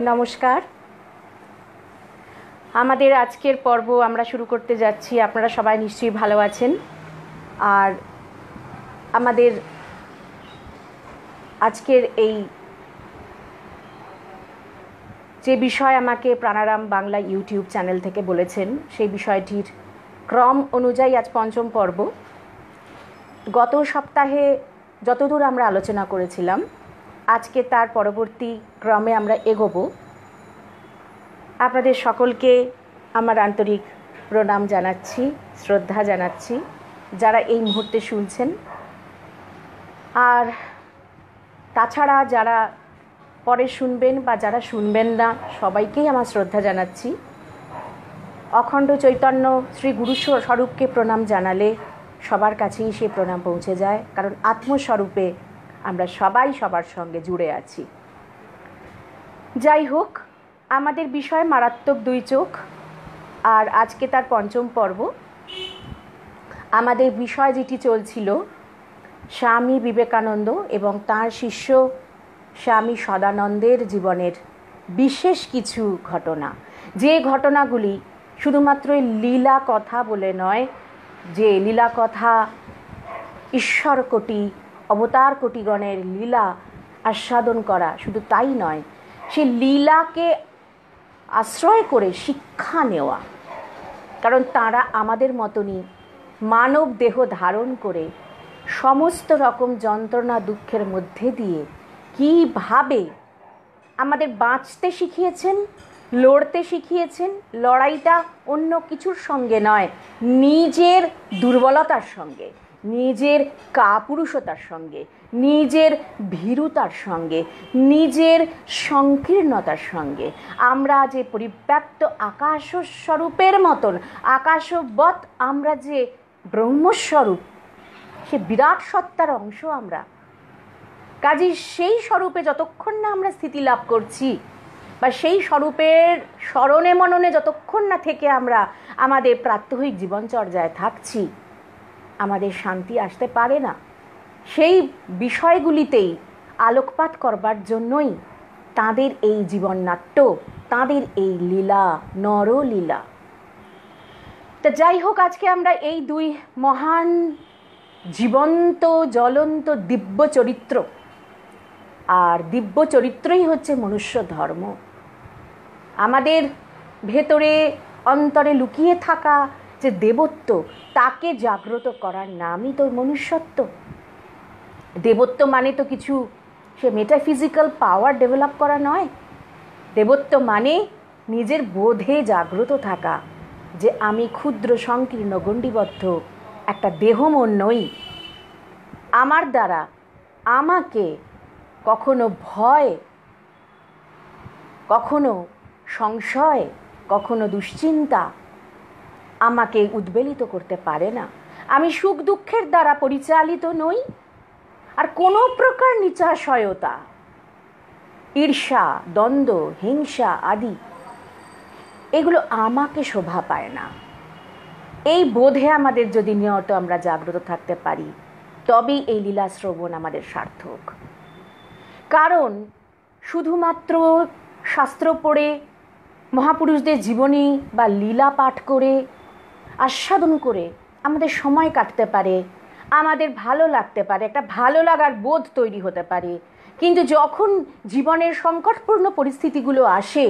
নমস্কার। আমাদের আজকের পর্ব আমরা শুরু করতে যাচ্ছি। আপনারা সবাই নিশ্চয়ই ভালো আছেন। আর আমাদের আজকের এই যে বিষয় আমাকে প্রাণারাম বাংলা ইউটিউব চ্যানেল থেকে বলেছেন, সেই বিষয়টির ক্রম অনুযায়ী আজ পঞ্চম পর্ব। গত সপ্তাহে যতদূর আমরা আলোচনা করেছিলাম, আজকে তার পরবর্তী ক্রমে আমরা এগোবো। আপনাদের সকলকে আমার আন্তরিক প্রণাম জানাচ্ছি, শ্রদ্ধা জানাচ্ছি যারা এই মুহূর্তে শুনছেন। আর তাছাড়া যারা পরে শুনবেন বা যারা শুনবেন না, সবাইকেই আমার শ্রদ্ধা জানাচ্ছি। অখণ্ড চৈতন্য শ্রী গুরু স্বরূপকে প্রণাম জানালে সবার কাছেই সে প্রণাম পৌঁছে যায়, কারণ আত্মস্বরূপে আমরা সবাই সবার সঙ্গে জুড়ে আছি। যাই হোক, আমাদের বিষয় মারাত্মক দুই চোখ, আর আজকে তার পঞ্চম পর্ব। আমাদের বিষয় যেটি চলছিল স্বামী বিবেকানন্দ এবং তাঁর শিষ্য স্বামী সদানন্দের জীবনের বিশেষ কিছু ঘটনা, যে ঘটনাগুলি শুধুমাত্র লীলা কথা বলে নয়, যে লীলা কথা ঈশ্বর কোটি অবতার কোটিগণের লীলা আস্বাদন করা, শুধু তাই নয়, সে লীলাকে আশ্রয় করে শিক্ষা নেওয়া। কারণ তারা আমাদের মতনই মানব দেহ ধারণ করে সমস্ত রকম যন্ত্রণা দুঃখের মধ্যে দিয়ে কীভাবে আমাদের বাঁচতে শিখিয়েছেন, লড়তে শিখিয়েছেন। লড়াইটা অন্য কিছুর সঙ্গে নয়, নিজের দুর্বলতার সঙ্গে, নিজের কাপুরুষতার সঙ্গে, নিজের ভীরুতার সঙ্গে, নিজের সংকীর্ণতার সঙ্গে। আমরা যে পরিব্যাপ্ত আকাশস্বরূপের মতন, আকাশবৎ আমরা যে ব্রহ্মস্বরূপ, সে বিরাট সত্তার অংশ আমরা। কাজেই সেই স্বরূপে যতক্ষণ না আমরা স্থিতি লাভ করছি, বা সেই স্বরূপের স্মরণে মননে যতক্ষণ না থেকে আমরা আমাদের প্রাত্যহিক জীবনচর্যায় থাকছি, আমাদের শান্তি আসতে পারে না। সেই বিষয়গুলিতেই আলোকপাত করবার জন্যই তাঁদের এই জীবননাট্য, তাঁদের এই লীলা, নরলীলা। তা যাই হোক, আজকে আমরা এই দুই মহান জীবন্ত জ্বলন্ত দিব্য চরিত্র, আর দিব্য চরিত্রই হচ্ছে মনুষ্য ধর্ম। আমাদের ভেতরে অন্তরে লুকিয়ে থাকা যে দেবত্ব, তাকে জাগ্রত করার নামই তো মনুষ্যত্ব। দেবত্ব মানে তো কিছু সে মেটাফিজিক্যাল পাওয়ার ডেভেলপ করা নয়। দেবত্ব মানে নিজের বোধে জাগ্রত থাকা, যে আমি ক্ষুদ্র সংকীর্ণ গণ্ডিবদ্ধ একটা দেহ মন নই। আমার দ্বারা আমাকে কখনো ভয়, কখনো সংশয়, কখনো দুশ্চিন্তা আমাকে উদ্বেলিত করতে পারে না। আমি সুখ দুঃখের দ্বারা পরিচালিত নই। আর কোনো প্রকার নিচাশয়তা, ঈর্ষা, দ্বন্দ্ব, হিংসা আদি এগুলো আমাকে শোভা পায় না। এই বোধে আমাদের যদি নিয়ত আমরা জাগ্রত থাকতে পারি, তবেই এই লীলা শ্রবণ আমাদের সার্থক। কারণ শুধুমাত্র শাস্ত্র পড়ে, মহাপুরুষদের জীবনী বা লীলা পাঠ করে, আস্বাদন করে আমাদের সময় কাটতে পারে, আমাদের ভালো লাগতে পারে, একটা ভালো লাগার বোধ তৈরি হতে পারে। কিন্তু যখন জীবনের সংকটপূর্ণ পরিস্থিতিগুলো আসে,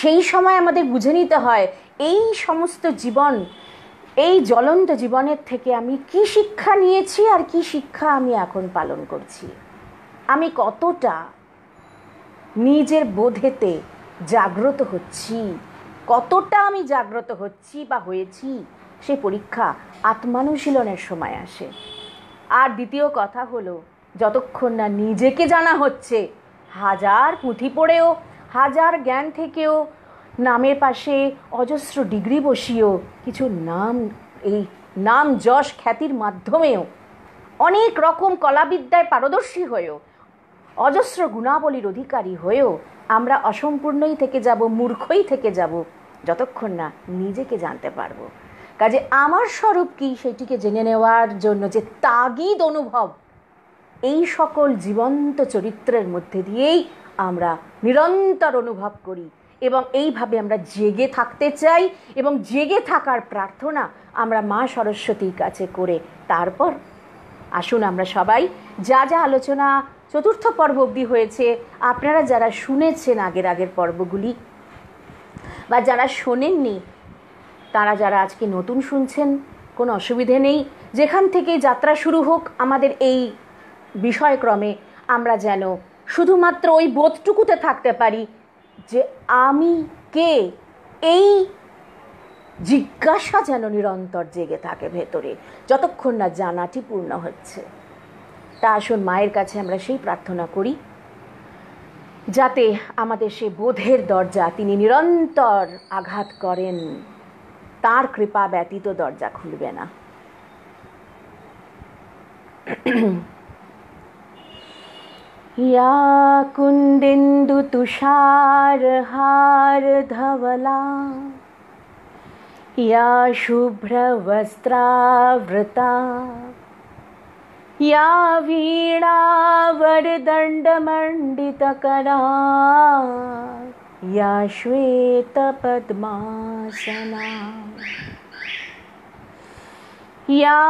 সেই সময় আমাদের বুঝে নিতে হয় এই সমস্ত জীবন, এই জ্বলন্ত জীবনের থেকে আমি কি শিক্ষা নিয়েছি আর কি শিক্ষা আমি এখন পালন করছি। আমি কতটা নিজের বোধেতে জাগ্রত হচ্ছি, কতটা আমি জাগ্রত হচ্ছি বা হয়েছি, সে পরীক্ষা আত্মানুশীলনের সময় আসে। আর দ্বিতীয় কথা হলো, যতক্ষণ না নিজেকে জানা হচ্ছে, হাজার পুঁথি পড়েও, হাজার জ্ঞান থেকেও, নামের পাশে অজস্র ডিগ্রি বসিয়েও, কিছু এই নাম যশ খ্যাতির মাধ্যমেও, অনেক রকম কলাবিদ্যায় পারদর্শী হয়েও, অজস্র গুণাবলীর অধিকারী হয়েও আমরা অসম্পূর্ণই থেকে যাব, মূর্খই থেকে যাব, যতক্ষণ না নিজেকে জানতে পারবো। কাজে আমার স্বরূপ কি, সেটিকে জেনে নেওয়ার জন্য যে তাগিদ অনুভব, এই সকল জীবন্ত চরিত্রের মধ্যে দিয়েই আমরা নিরন্তর অনুভব করি এবং এইভাবে আমরা জেগে থাকতে চাই এবং জেগে থাকার প্রার্থনা আমরা মা সরস্বতীর কাছে করে তারপর আসুন আমরা সবাই যা যা আলোচনা চতুর্থ পর্ব অবধি হয়েছে, আপনারা যারা শুনেছেন আগের পর্বগুলি বা যারা শোনেননি, তারা যারা আজকে নতুন শুনছেন, কোনো অসুবিধে নেই, যেখান থেকে যাত্রা শুরু হোক আমাদের এই বিষয়ক্রমে আমরা যেন শুধুমাত্র ওই বোধটুকুতে থাকতে পারি যে আমি কে, এই জিজ্ঞাসা যেন নিরন্তর জেগে থাকে ভেতরে, যতক্ষণ না জানাটি পূর্ণ হচ্ছে। তা আসুন মায়ের কাছে আমরা সেই প্রার্থনা করি যাতে আমাদের সে বোধের দরজা তিনি নিরন্তর আঘাত করেন, তার কৃপা ব্যতীত দরজা খুলবে না। या कुन्देन्दु तुषारहार धवला या शुभ्रवस्त्रावृता या वीणावरदण्डमण्डितकरा या श्वेतपद्मासना या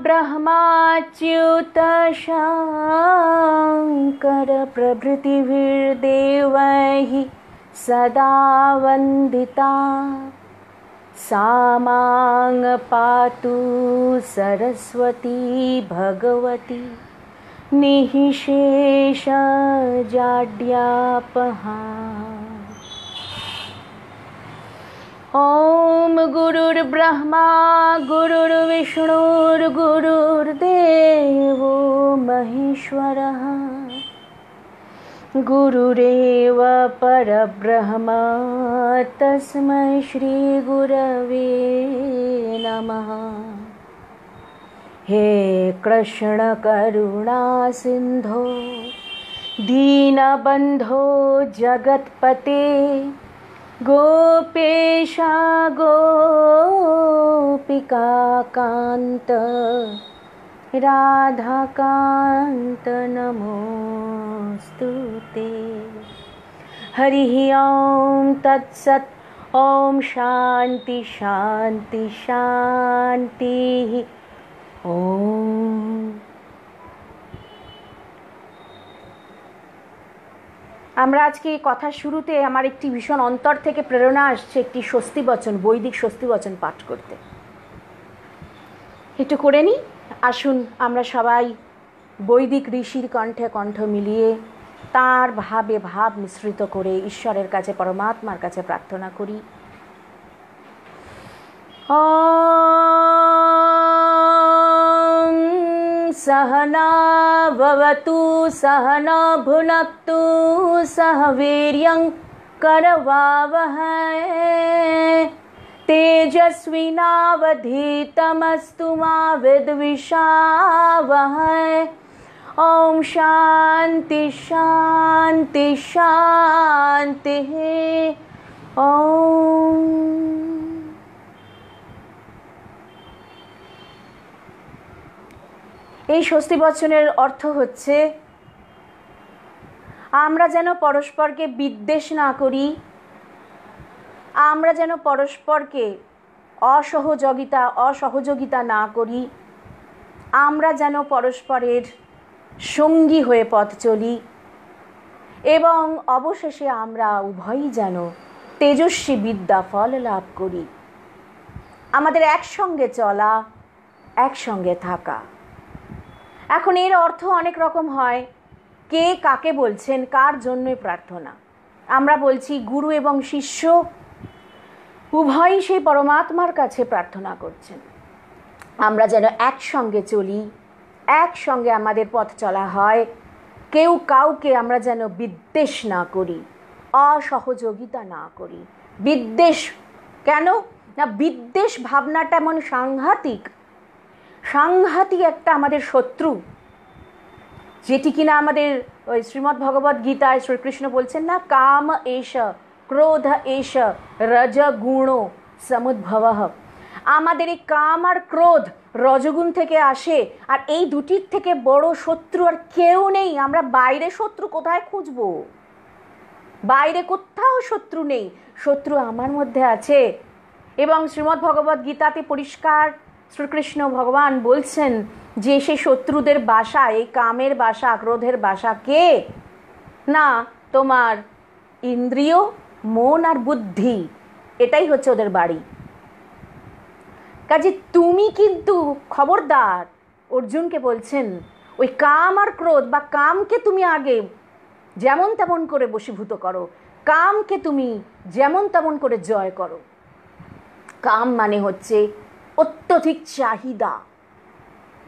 ब्रह्माच्युत शङ्कर प्रभृतिभिर्देवैः सदा वन्दिता सा मां पातु सरस्वती भगवती निःशेषजाड्यापहा। ॐ गुरुर्ब्रह्मा गुरुर्विष्णुर्गुरुर्देवो महेश्वरः गुरुरेव परब्रह्म तस्मै श्रीगुरवे नमः। हे कृष्ण करुणा सिन्धो दीनबन्धो जगत्पते गोपेशा गोपिकान्त राधाकान्त नमोस्तुते। हरिः ॐ तत्सत्। ॐ शान्ति शान्ति शान्तिः। ॐ আমরা আজকে কথা শুরুতে আমার একটি ভীষণ অন্তর থেকে প্রেরণা আসছে একটি স্বস্তি বচন, বৈদিক স্বস্তি বচন পাঠ করতে। একটু করে নিই। আসুন আমরা সবাই বৈদিক ঋষির কণ্ঠে কণ্ঠ মিলিয়ে তার ভাবে ভাব মিশ্রিত করে ঈশ্বরের কাছে, পরমাত্মার কাছে প্রার্থনা করি। सहना भवतु सहना भुनक्तु सह वीर्यं करवावहै तेजस्विनावधीतमस्तु मा विद्विषावहै। ॐ शान्ति शान्ति शान्तिः। ॐ এই স্বস্তি বচনের অর্থ হচ্ছে আমরা যেন পরস্পরকে বিদ্বেষ না করি, আমরা যেন পরস্পরকে অসহযোগিতা না করি, আমরা যেন পরস্পরের সঙ্গী হয়ে পথ চলি এবং অবশেষে আমরা উভয়ই যেন তেজস্বী বিদ্যা ফল লাভ করি। আমাদের একসঙ্গে চলা, একসঙ্গে থাকা। এখন এর অর্থ অনেক রকম হয়, কে কাকে বলছেন, কার জন্যই প্রার্থনা। আমরা বলছি গুরু এবং শিষ্য উভয়ই সেই পরমাত্মার কাছে প্রার্থনা করছেন। আমরা যেন একসঙ্গে চলি, একসঙ্গে আমাদের পথ চলা হয়, কেউ কাউকে আমরা যেন বিদ্বেষ না করি, অসহযোগিতা না করি। বিদ্বেষ কেন না, বিদ্বেষ ভাবনাটা এমন সাংঘাতিক একটা আমাদের শত্রু, যেটি কিনা আমাদের ওই শ্রীমদ্ ভগবদ্ গীতায় শ্রীকৃষ্ণ বলছেন না, কাম এষ ক্রোধ এষ রজগুণ সমুদ্ভবঃ। আমাদের এই কাম আর ক্রোধ রজগুণ থেকে আসে, আর এই দুটির থেকে বড় শত্রু আর কেউ নেই। আমরা বাইরে শত্রু কোথায় খুঁজবো? বাইরে কোথাও শত্রু নেই, শত্রু আমার মধ্যে আছে। এবং শ্রীমদ্ ভগবদ্ গীতাতে পরিষ্কার শ্রীকৃষ্ণ ভগবান বলছেন যে সে শত্রুদের বাসা, এই কামের বাসা, ক্রোধের বাসা কে? না, তোমার ইন্দ্রিয়, মন আর বুদ্ধি, এটাই হচ্ছে ওদের বাড়ি। কাজে তুমি কিন্তু খবরদার, অর্জুনকে বলছেন, ওই কাম আর ক্রোধ বা কামকে তুমি আগে যেমন তেমন করে বশীভূত করো, কামকে তুমি যেমন তেমন করে জয় করো। কাম মানে হচ্ছে অত্যধিক চাহিদা,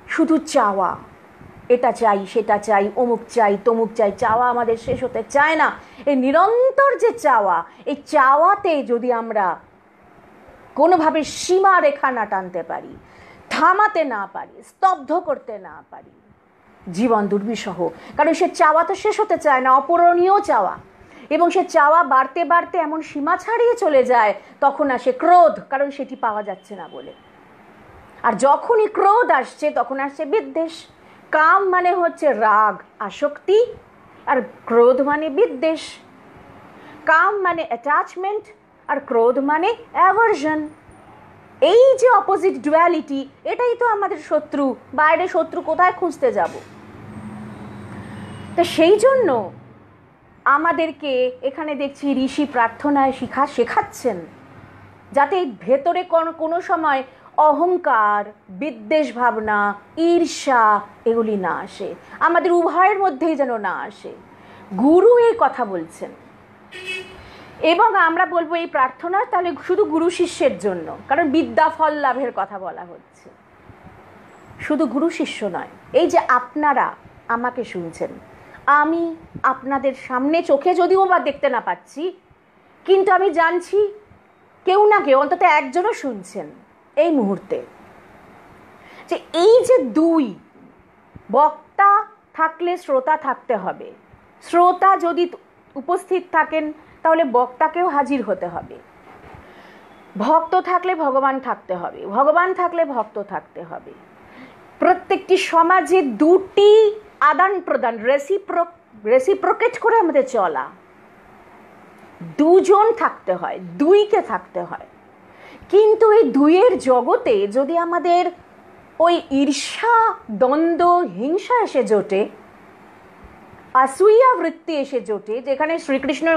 শুধু চাওয়া, এটা চাই, সেটা চাই, অমুক চাই, তমুক চাই, চাওয়া আমাদের শেষ হতে চায় না। এই নিরন্তর যে চাওয়া, এই চাওয়াতে যদি আমরা কোনোভাবে সীমা রেখা না টানতে পারি, থামাতে না পারি, স্তব্ধ করতে না পারি, জীবন দুর্বিষহ। কারণ সে চাওয়া তো শেষ হতে চায় না, অপূরণীয় চাওয়া। এবং সে চাওয়া বাড়তে বাড়তে এমন সীমা ছাড়িয়ে চলে যায়, তখন আসে ক্রোধ, কারণ সেটি পাওয়া যাচ্ছে না বলে। আর যখনই ক্রোধ আসছে তখন আসছে বিদ্বেষ। কাম মানে হচ্ছে রাগ, আসক্তি, আর ক্রোধ মানে বিদ্বেষ। কাম মানে অ্যাটাচমেন্ট, আর ক্রোধ মানে অ্যাভার্জন। এই যে অপোজিট ডুয়ালিটি, এটাই তো আমাদের শত্রু। বাইরে শত্রু কোথায় খুঁজতে যাব? তো সেই জন্য আমাদেরকে এখানে দেখছি ঋষি প্রার্থনায় শেখাচ্ছেন যাতে ভেতরে কোনো সময় অহংকার, বিদ্বেষ ভাবনা, ঈর্ষা এগুলি না আসে, আমাদের উভয়ের মধ্যেই যেন না আসে। গুরু এই কথা বলছেন। এবং আমরা বলবো এই প্রার্থনা তাহলে শুধু গুরু শিষ্যের জন্য, কারণ বিদ্যা ফল লাভের কথা বলা হচ্ছে। শুধু গুরু শিষ্য নয়, এই যে আপনারা আমাকে শুনছেন, আমি আপনাদের সামনে চোখে যদিও বা দেখতে না পাচ্ছি, কিন্তু আমি জানছি কেউ না কেউ, অন্তত একজনও শুনছেন এই মুহূর্তে। যে এই যে দুই, বক্তা থাকলে শ্রোতা থাকতে হবে, শ্রোতা যদি উপস্থিত থাকেন তাহলে বক্তাকেও হাজির হতে হবে, ভক্ত থাকলে ভগবান থাকতে হবে, ভগবান থাকলে ভক্ত থাকতে হবে। প্রত্যেকটি সমাজে দুটি আদান প্রদান, রেসিপ্রোকেট করে আমাদের চলা, দুজন থাকতে হয়, দুইকে থাকতে হয়। কিন্তু এই দুইয়ের জগতে যদি আমাদের ওই ঈর্ষা, দ্বন্দ্ব, হিংসা এসে জোটে, আসূয়া বৃত্তি এসে জোটে, যেখানে শ্রীকৃষ্ণ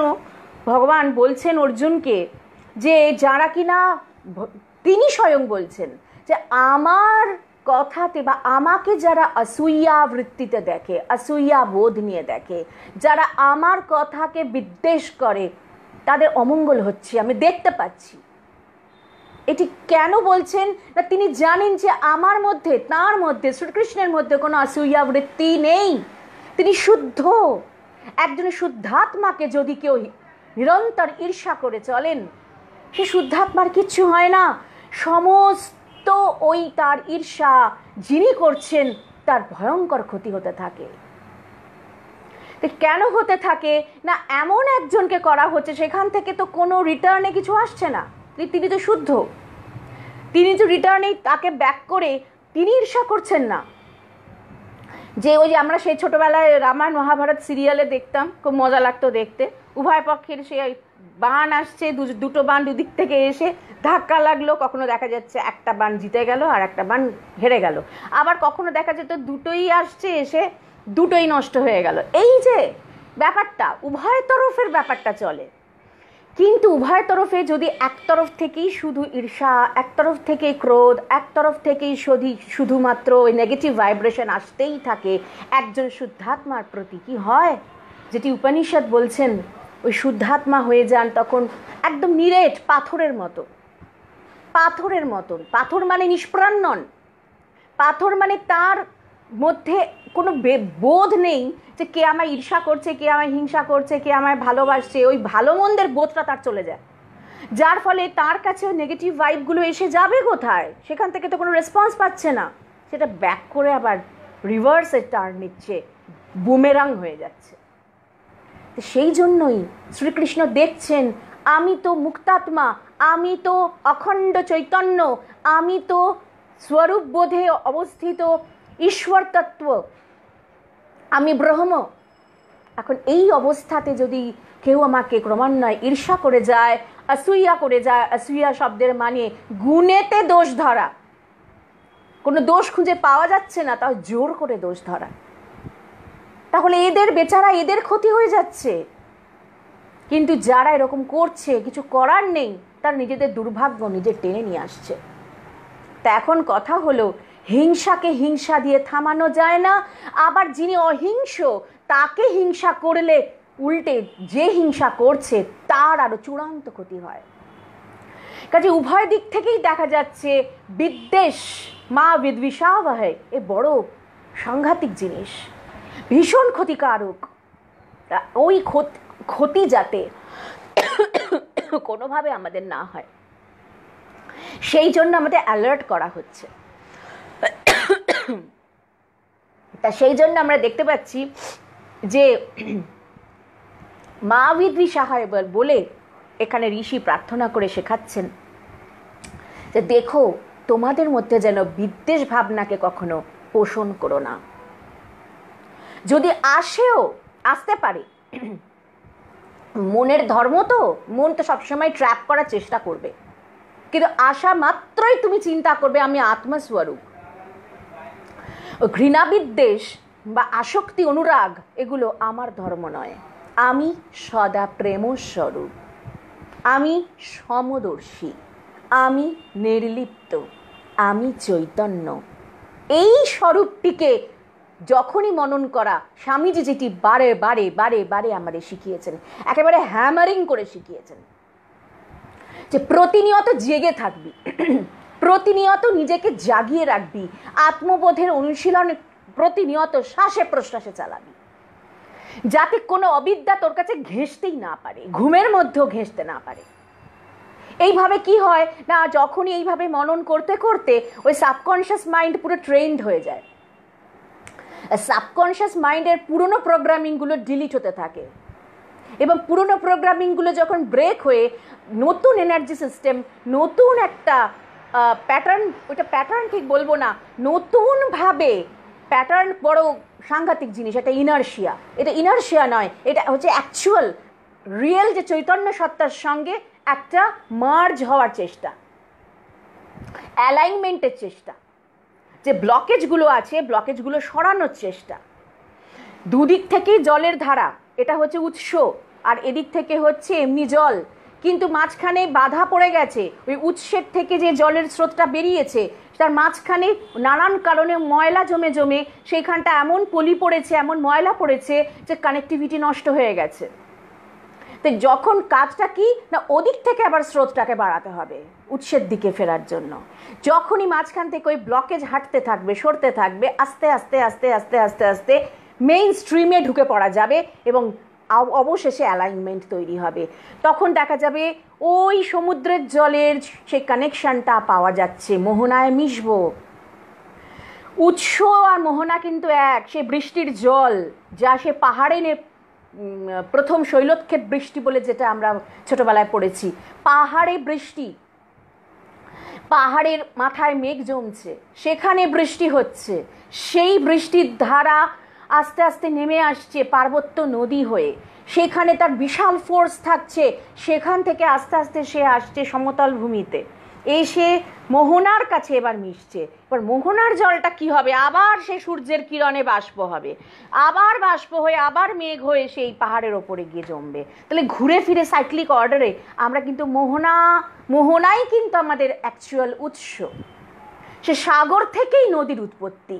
ভগবান বলছেন অর্জুনকে যে যারা কিনা, তিনি স্বয়ং বলছেন যে আমার কথাতে বা আমাকে যারা আসূয়া বৃত্তিতে দেখে, আসূয়া বোধ নিয়ে দেখে, যারা আমার কথাকে বিদ্বেষ করে, তাদের অমঙ্গল হচ্ছে, আমি দেখতে পাচ্ছি। এটি কেন বলছেন না? তিনি জানেন যে আমার মধ্যে, তার মধ্যে, শ্রীকৃষ্ণের মধ্যে কোনো আসূয়া বৃত্তি নেই, তিনি শুদ্ধ। একজনের শুদ্ধাত্মাকে যদি কেউ নিরন্তর ঈর্ষা করে চলেন, সে শুদ্ধাত্মার কিচ্ছু হয় না, সমস্ত ওই তার ঈর্ষা যিনি করছেন তার ভয়ঙ্কর ক্ষতি হতে থাকে। কেন হতে থাকে না? এমন একজনকে করা হচ্ছে, সেখান থেকে তো কোনো রিটার্নে কিছু আসছে না, তিনি তো শুদ্ধ, তিনি তো রিটার্নে তাকে ব্যাক করে তিনি ঈর্ষা করছেন না। যে ওই যে আমরা সেই ছোটোবেলায় রামায়ণ মহাভারত সিরিয়ালে দেখতাম, খুব মজা লাগতো দেখতে, উভয় পক্ষের সে বান আসছে, দুটো বান দুদিক থেকে এসে ধাক্কা লাগলো, কখনো দেখা যাচ্ছে একটা বান জিতে গেল আর একটা বান হেরে গেল, আবার কখনো দেখা যেত দুটোই আসছে এসে দুটোই নষ্ট হয়ে গেল। এই যে ব্যাপারটা, উভয় তরফের ব্যাপারটা চলে। কিন্তু উভয় তরফে যদি এক তরফ থেকেই শুধু ঈর্ষা, এক তরফ থেকেই ক্রোধ, এক তরফ থেকেই শুধুমাত্র ওই নেগেটিভ ভাইব্রেশন আসতেই থাকে, একজন শুদ্ধাত্মার প্রতি কি হয়, যেটি উপনিষদ বলছেন, ওই শুদ্ধাত্মা হয়ে যান তখন একদম নিরেট পাথরের মতো, পাথরের মতন। পাথর মানে নিষ্প্রাণ নন, পাথর মানে তার মধ্যে কোনো বোধ নেই যে কে আমায় ঈর্ষা করছে, কে আমায় হিংসা করছে, কে আমায় ভালোবাসছে, ওই ভালো মন্দের বোধটা তার চলে যায়, যার ফলে তার কাছে ওই নেগেটিভ ভাইবগুলো এসে যাবে কোথায়, সেখান থেকে তো কোনো রেসপন্স পাচ্ছে না, সেটা ব্যাক করে আবার রিভার্সে টার্ন নিচ্ছে, বুমেরাং হয়ে যাচ্ছে। তো সেই জন্যই শ্রীকৃষ্ণ দেখছেন আমি তো মুক্তাত্মা, আমি তো অখণ্ড চৈতন্য, আমি তো স্বরূপ বোধে অবস্থিত ঈশ্বর তত্ত্ব, আমি ব্রহ্ম। এখন এই অবস্থাতে যদি কেউ আমাকে ক্রমান্বয়ে ঈর্ষা করে যায়, অসূয়া করে যায়, অসূয়া শব্দের মানে গুণেতে দোষ ধরা, কোনো দোষ খুঁজে পাওয়া যাচ্ছে না তাও জোর করে দোষ ধরা, তাহলে এদের বেচারা এদের ক্ষতি হয়ে যাচ্ছে। কিন্তু যারা এরকম করছে কিছু করার নেই, তার নিজেদের দুর্ভাগ্য নিজে টেনে নিয়ে আসছে। তা এখন কথা হলো, হিংসাকে হিংসা দিয়ে থামানো যায় না, আবার যিনি অহিংস তাকে হিংসা করলে উল্টে যে হিংসা করছে তার আরো চূড়ান্ত ক্ষতি হয়। কাজে উভয় দিক থেকেই দেখা যাচ্ছে বিদ্বেষ মা বিদ্বিষাবহে এ বড় সাংঘাতিক জিনিস, ভীষণ ক্ষতিকারক। ওই ক্ষতি যাতে কোনোভাবে আমাদের না হয় সেই জন্য আমাদের অ্যালার্ট করা হচ্ছে। তা সেই জন্য আমরা দেখতে পাচ্ছি যে মা বিদ্বিষাবহে বলে এখানে ঋষি প্রার্থনা করে শেখাচ্ছেন যে দেখো তোমাদের মধ্যে যেন বিদ্বেষ ভাবনাকে কখনো পোষণ করো না। যদি আসতে পারে, মনের ধর্ম তো, মন তো সবসময় ট্র্যাপ করার চেষ্টা করবে, কিন্তু আসা মাত্রই তুমি চিন্তা করবে আমি আত্মস্বরূপ। ঘৃণা বিদ্বেষ বা আসক্তি অনুরাগ এগুলো আমার ধর্ম নয়, আমি সদা প্রেমস্বরূপ, আমি সমদর্শী, আমি নির্লিপ্ত, আমি চৈতন্য। এই স্বরূপটিকে যখনই মনন করা, স্বামীজি যেটি বারে বারে বারে বারে আমাদের শিখিয়েছেন, একেবারে হ্যামারিং করে শিখিয়েছেন যে প্রতিনিয়ত জেগে থাকবি, প্রতিনিয়ত নিজেকে জাগিয়ে রাখবি, আত্মবোধের অনুশীলন প্রতিনিয়ত শ্বাসে প্রশ্বাসে চালাবি, যাতে কোনো অবিদ্যা তোর কাছে ঘেঁষতেই না পারে, ঘুমের মধ্যেও ঘেঁষতে না পারে। এইভাবে কি হয় না, যখনই এইভাবে মনন করতে করতে ওই সাবকনশিয়াস মাইন্ড পুরো ট্রেন্ড হয়ে যায়, সাবকনশিয়াস মাইন্ডের পুরনো প্রোগ্রামিংগুলো ডিলিট হতে থাকে, এবং পুরনো প্রোগ্রামিংগুলো যখন ব্রেক হয়ে নতুন এনার্জি সিস্টেম, নতুন একটা প্যাটার্ন, ওইটা প্যাটার্ন ঠিক বলবো না, নতুনভাবে প্যাটার্ন বড় সাংঘাতিক জিনিস, এটা ইনার্শিয়া, এটা ইনার্শিয়া নয়, এটা হচ্ছে অ্যাকচুয়াল রিয়েল যে চৈতন্য সত্তার সঙ্গে একটা মার্জ হওয়ার চেষ্টা, অ্যালাইনমেন্টের চেষ্টা, যে ব্লকেজগুলো আছে ব্লকেজগুলো সরানোর চেষ্টা। দুদিক থেকেই জলের ধারা, এটা হচ্ছে উৎস আর এদিক থেকে হচ্ছে এমনি জল, কিন্তু মাঝখানে বাধা পড়ে গেছে, ওই উৎসের থেকে যে জলের স্রোতটা বেরিয়েছে তার মাঝখানে নানান কারণে ময়লা জমে জমে সেইখানটা এমন পলি পড়েছে, এমন ময়লা পড়েছে যে কানেক্টিভিটি নষ্ট হয়ে গেছে। তো যখন কাজটা কি না, ওদিক থেকে আবার স্রোতটাকে বাড়াতে হবে উৎসের দিকে ফেরার জন্য। যখনই মাঝখান থেকে ওই ব্লকেজ হাঁটতে থাকবে, সরতে থাকবে, আস্তে আস্তে আস্তে আস্তে আস্তে আস্তে মেইন স্ট্রিমে ঢুকে পড়া যাবে এবং অবশেষে অ্যালাইনমেন্ট তৈরি হবে। তখন দেখা যাবে ওই সমুদ্রের জলের সেই কানেকশনটা পাওয়া যাচ্ছে, মোহনায় মিশবো। উৎস আর মোহনা কিন্তু এক, সে বৃষ্টির জল যা সে পাহাড়ে প্রথম শৈলক্ষেপ বৃষ্টি বলে যেটা আমরা ছোটবেলায় পড়েছি, পাহাড়ে বৃষ্টি, পাহাড়ের মাথায় মেঘ জমছে, সেখানে বৃষ্টি হচ্ছে, সেই বৃষ্টির ধারা আস্তে আস্তে নেমে আসছে পার্বত্য নদী হয়ে, সেখানে তার বিশাল ফোর্স থাকছে, সেখান থেকে আস্তে আস্তে সে আসছে সমতল ভূমিতে, এসে মোহনার কাছে এবার মিশছে। এবার মোহনার জলটা কি হবে, আবার সে সূর্যের কিরণে বাষ্প হবে, আবার বাষ্প হয়ে আবার মেঘ হয়ে সেই পাহাড়ের ওপরে গিয়ে জমবে। তাহলে ঘুরে ফিরে সাইক্লিক অর্ডারে আমরা কিন্তু মোহনাই কিন্তু আমাদের অ্যাকচুয়াল উৎস। সে সাগর থেকেই নদীর উৎপত্তি।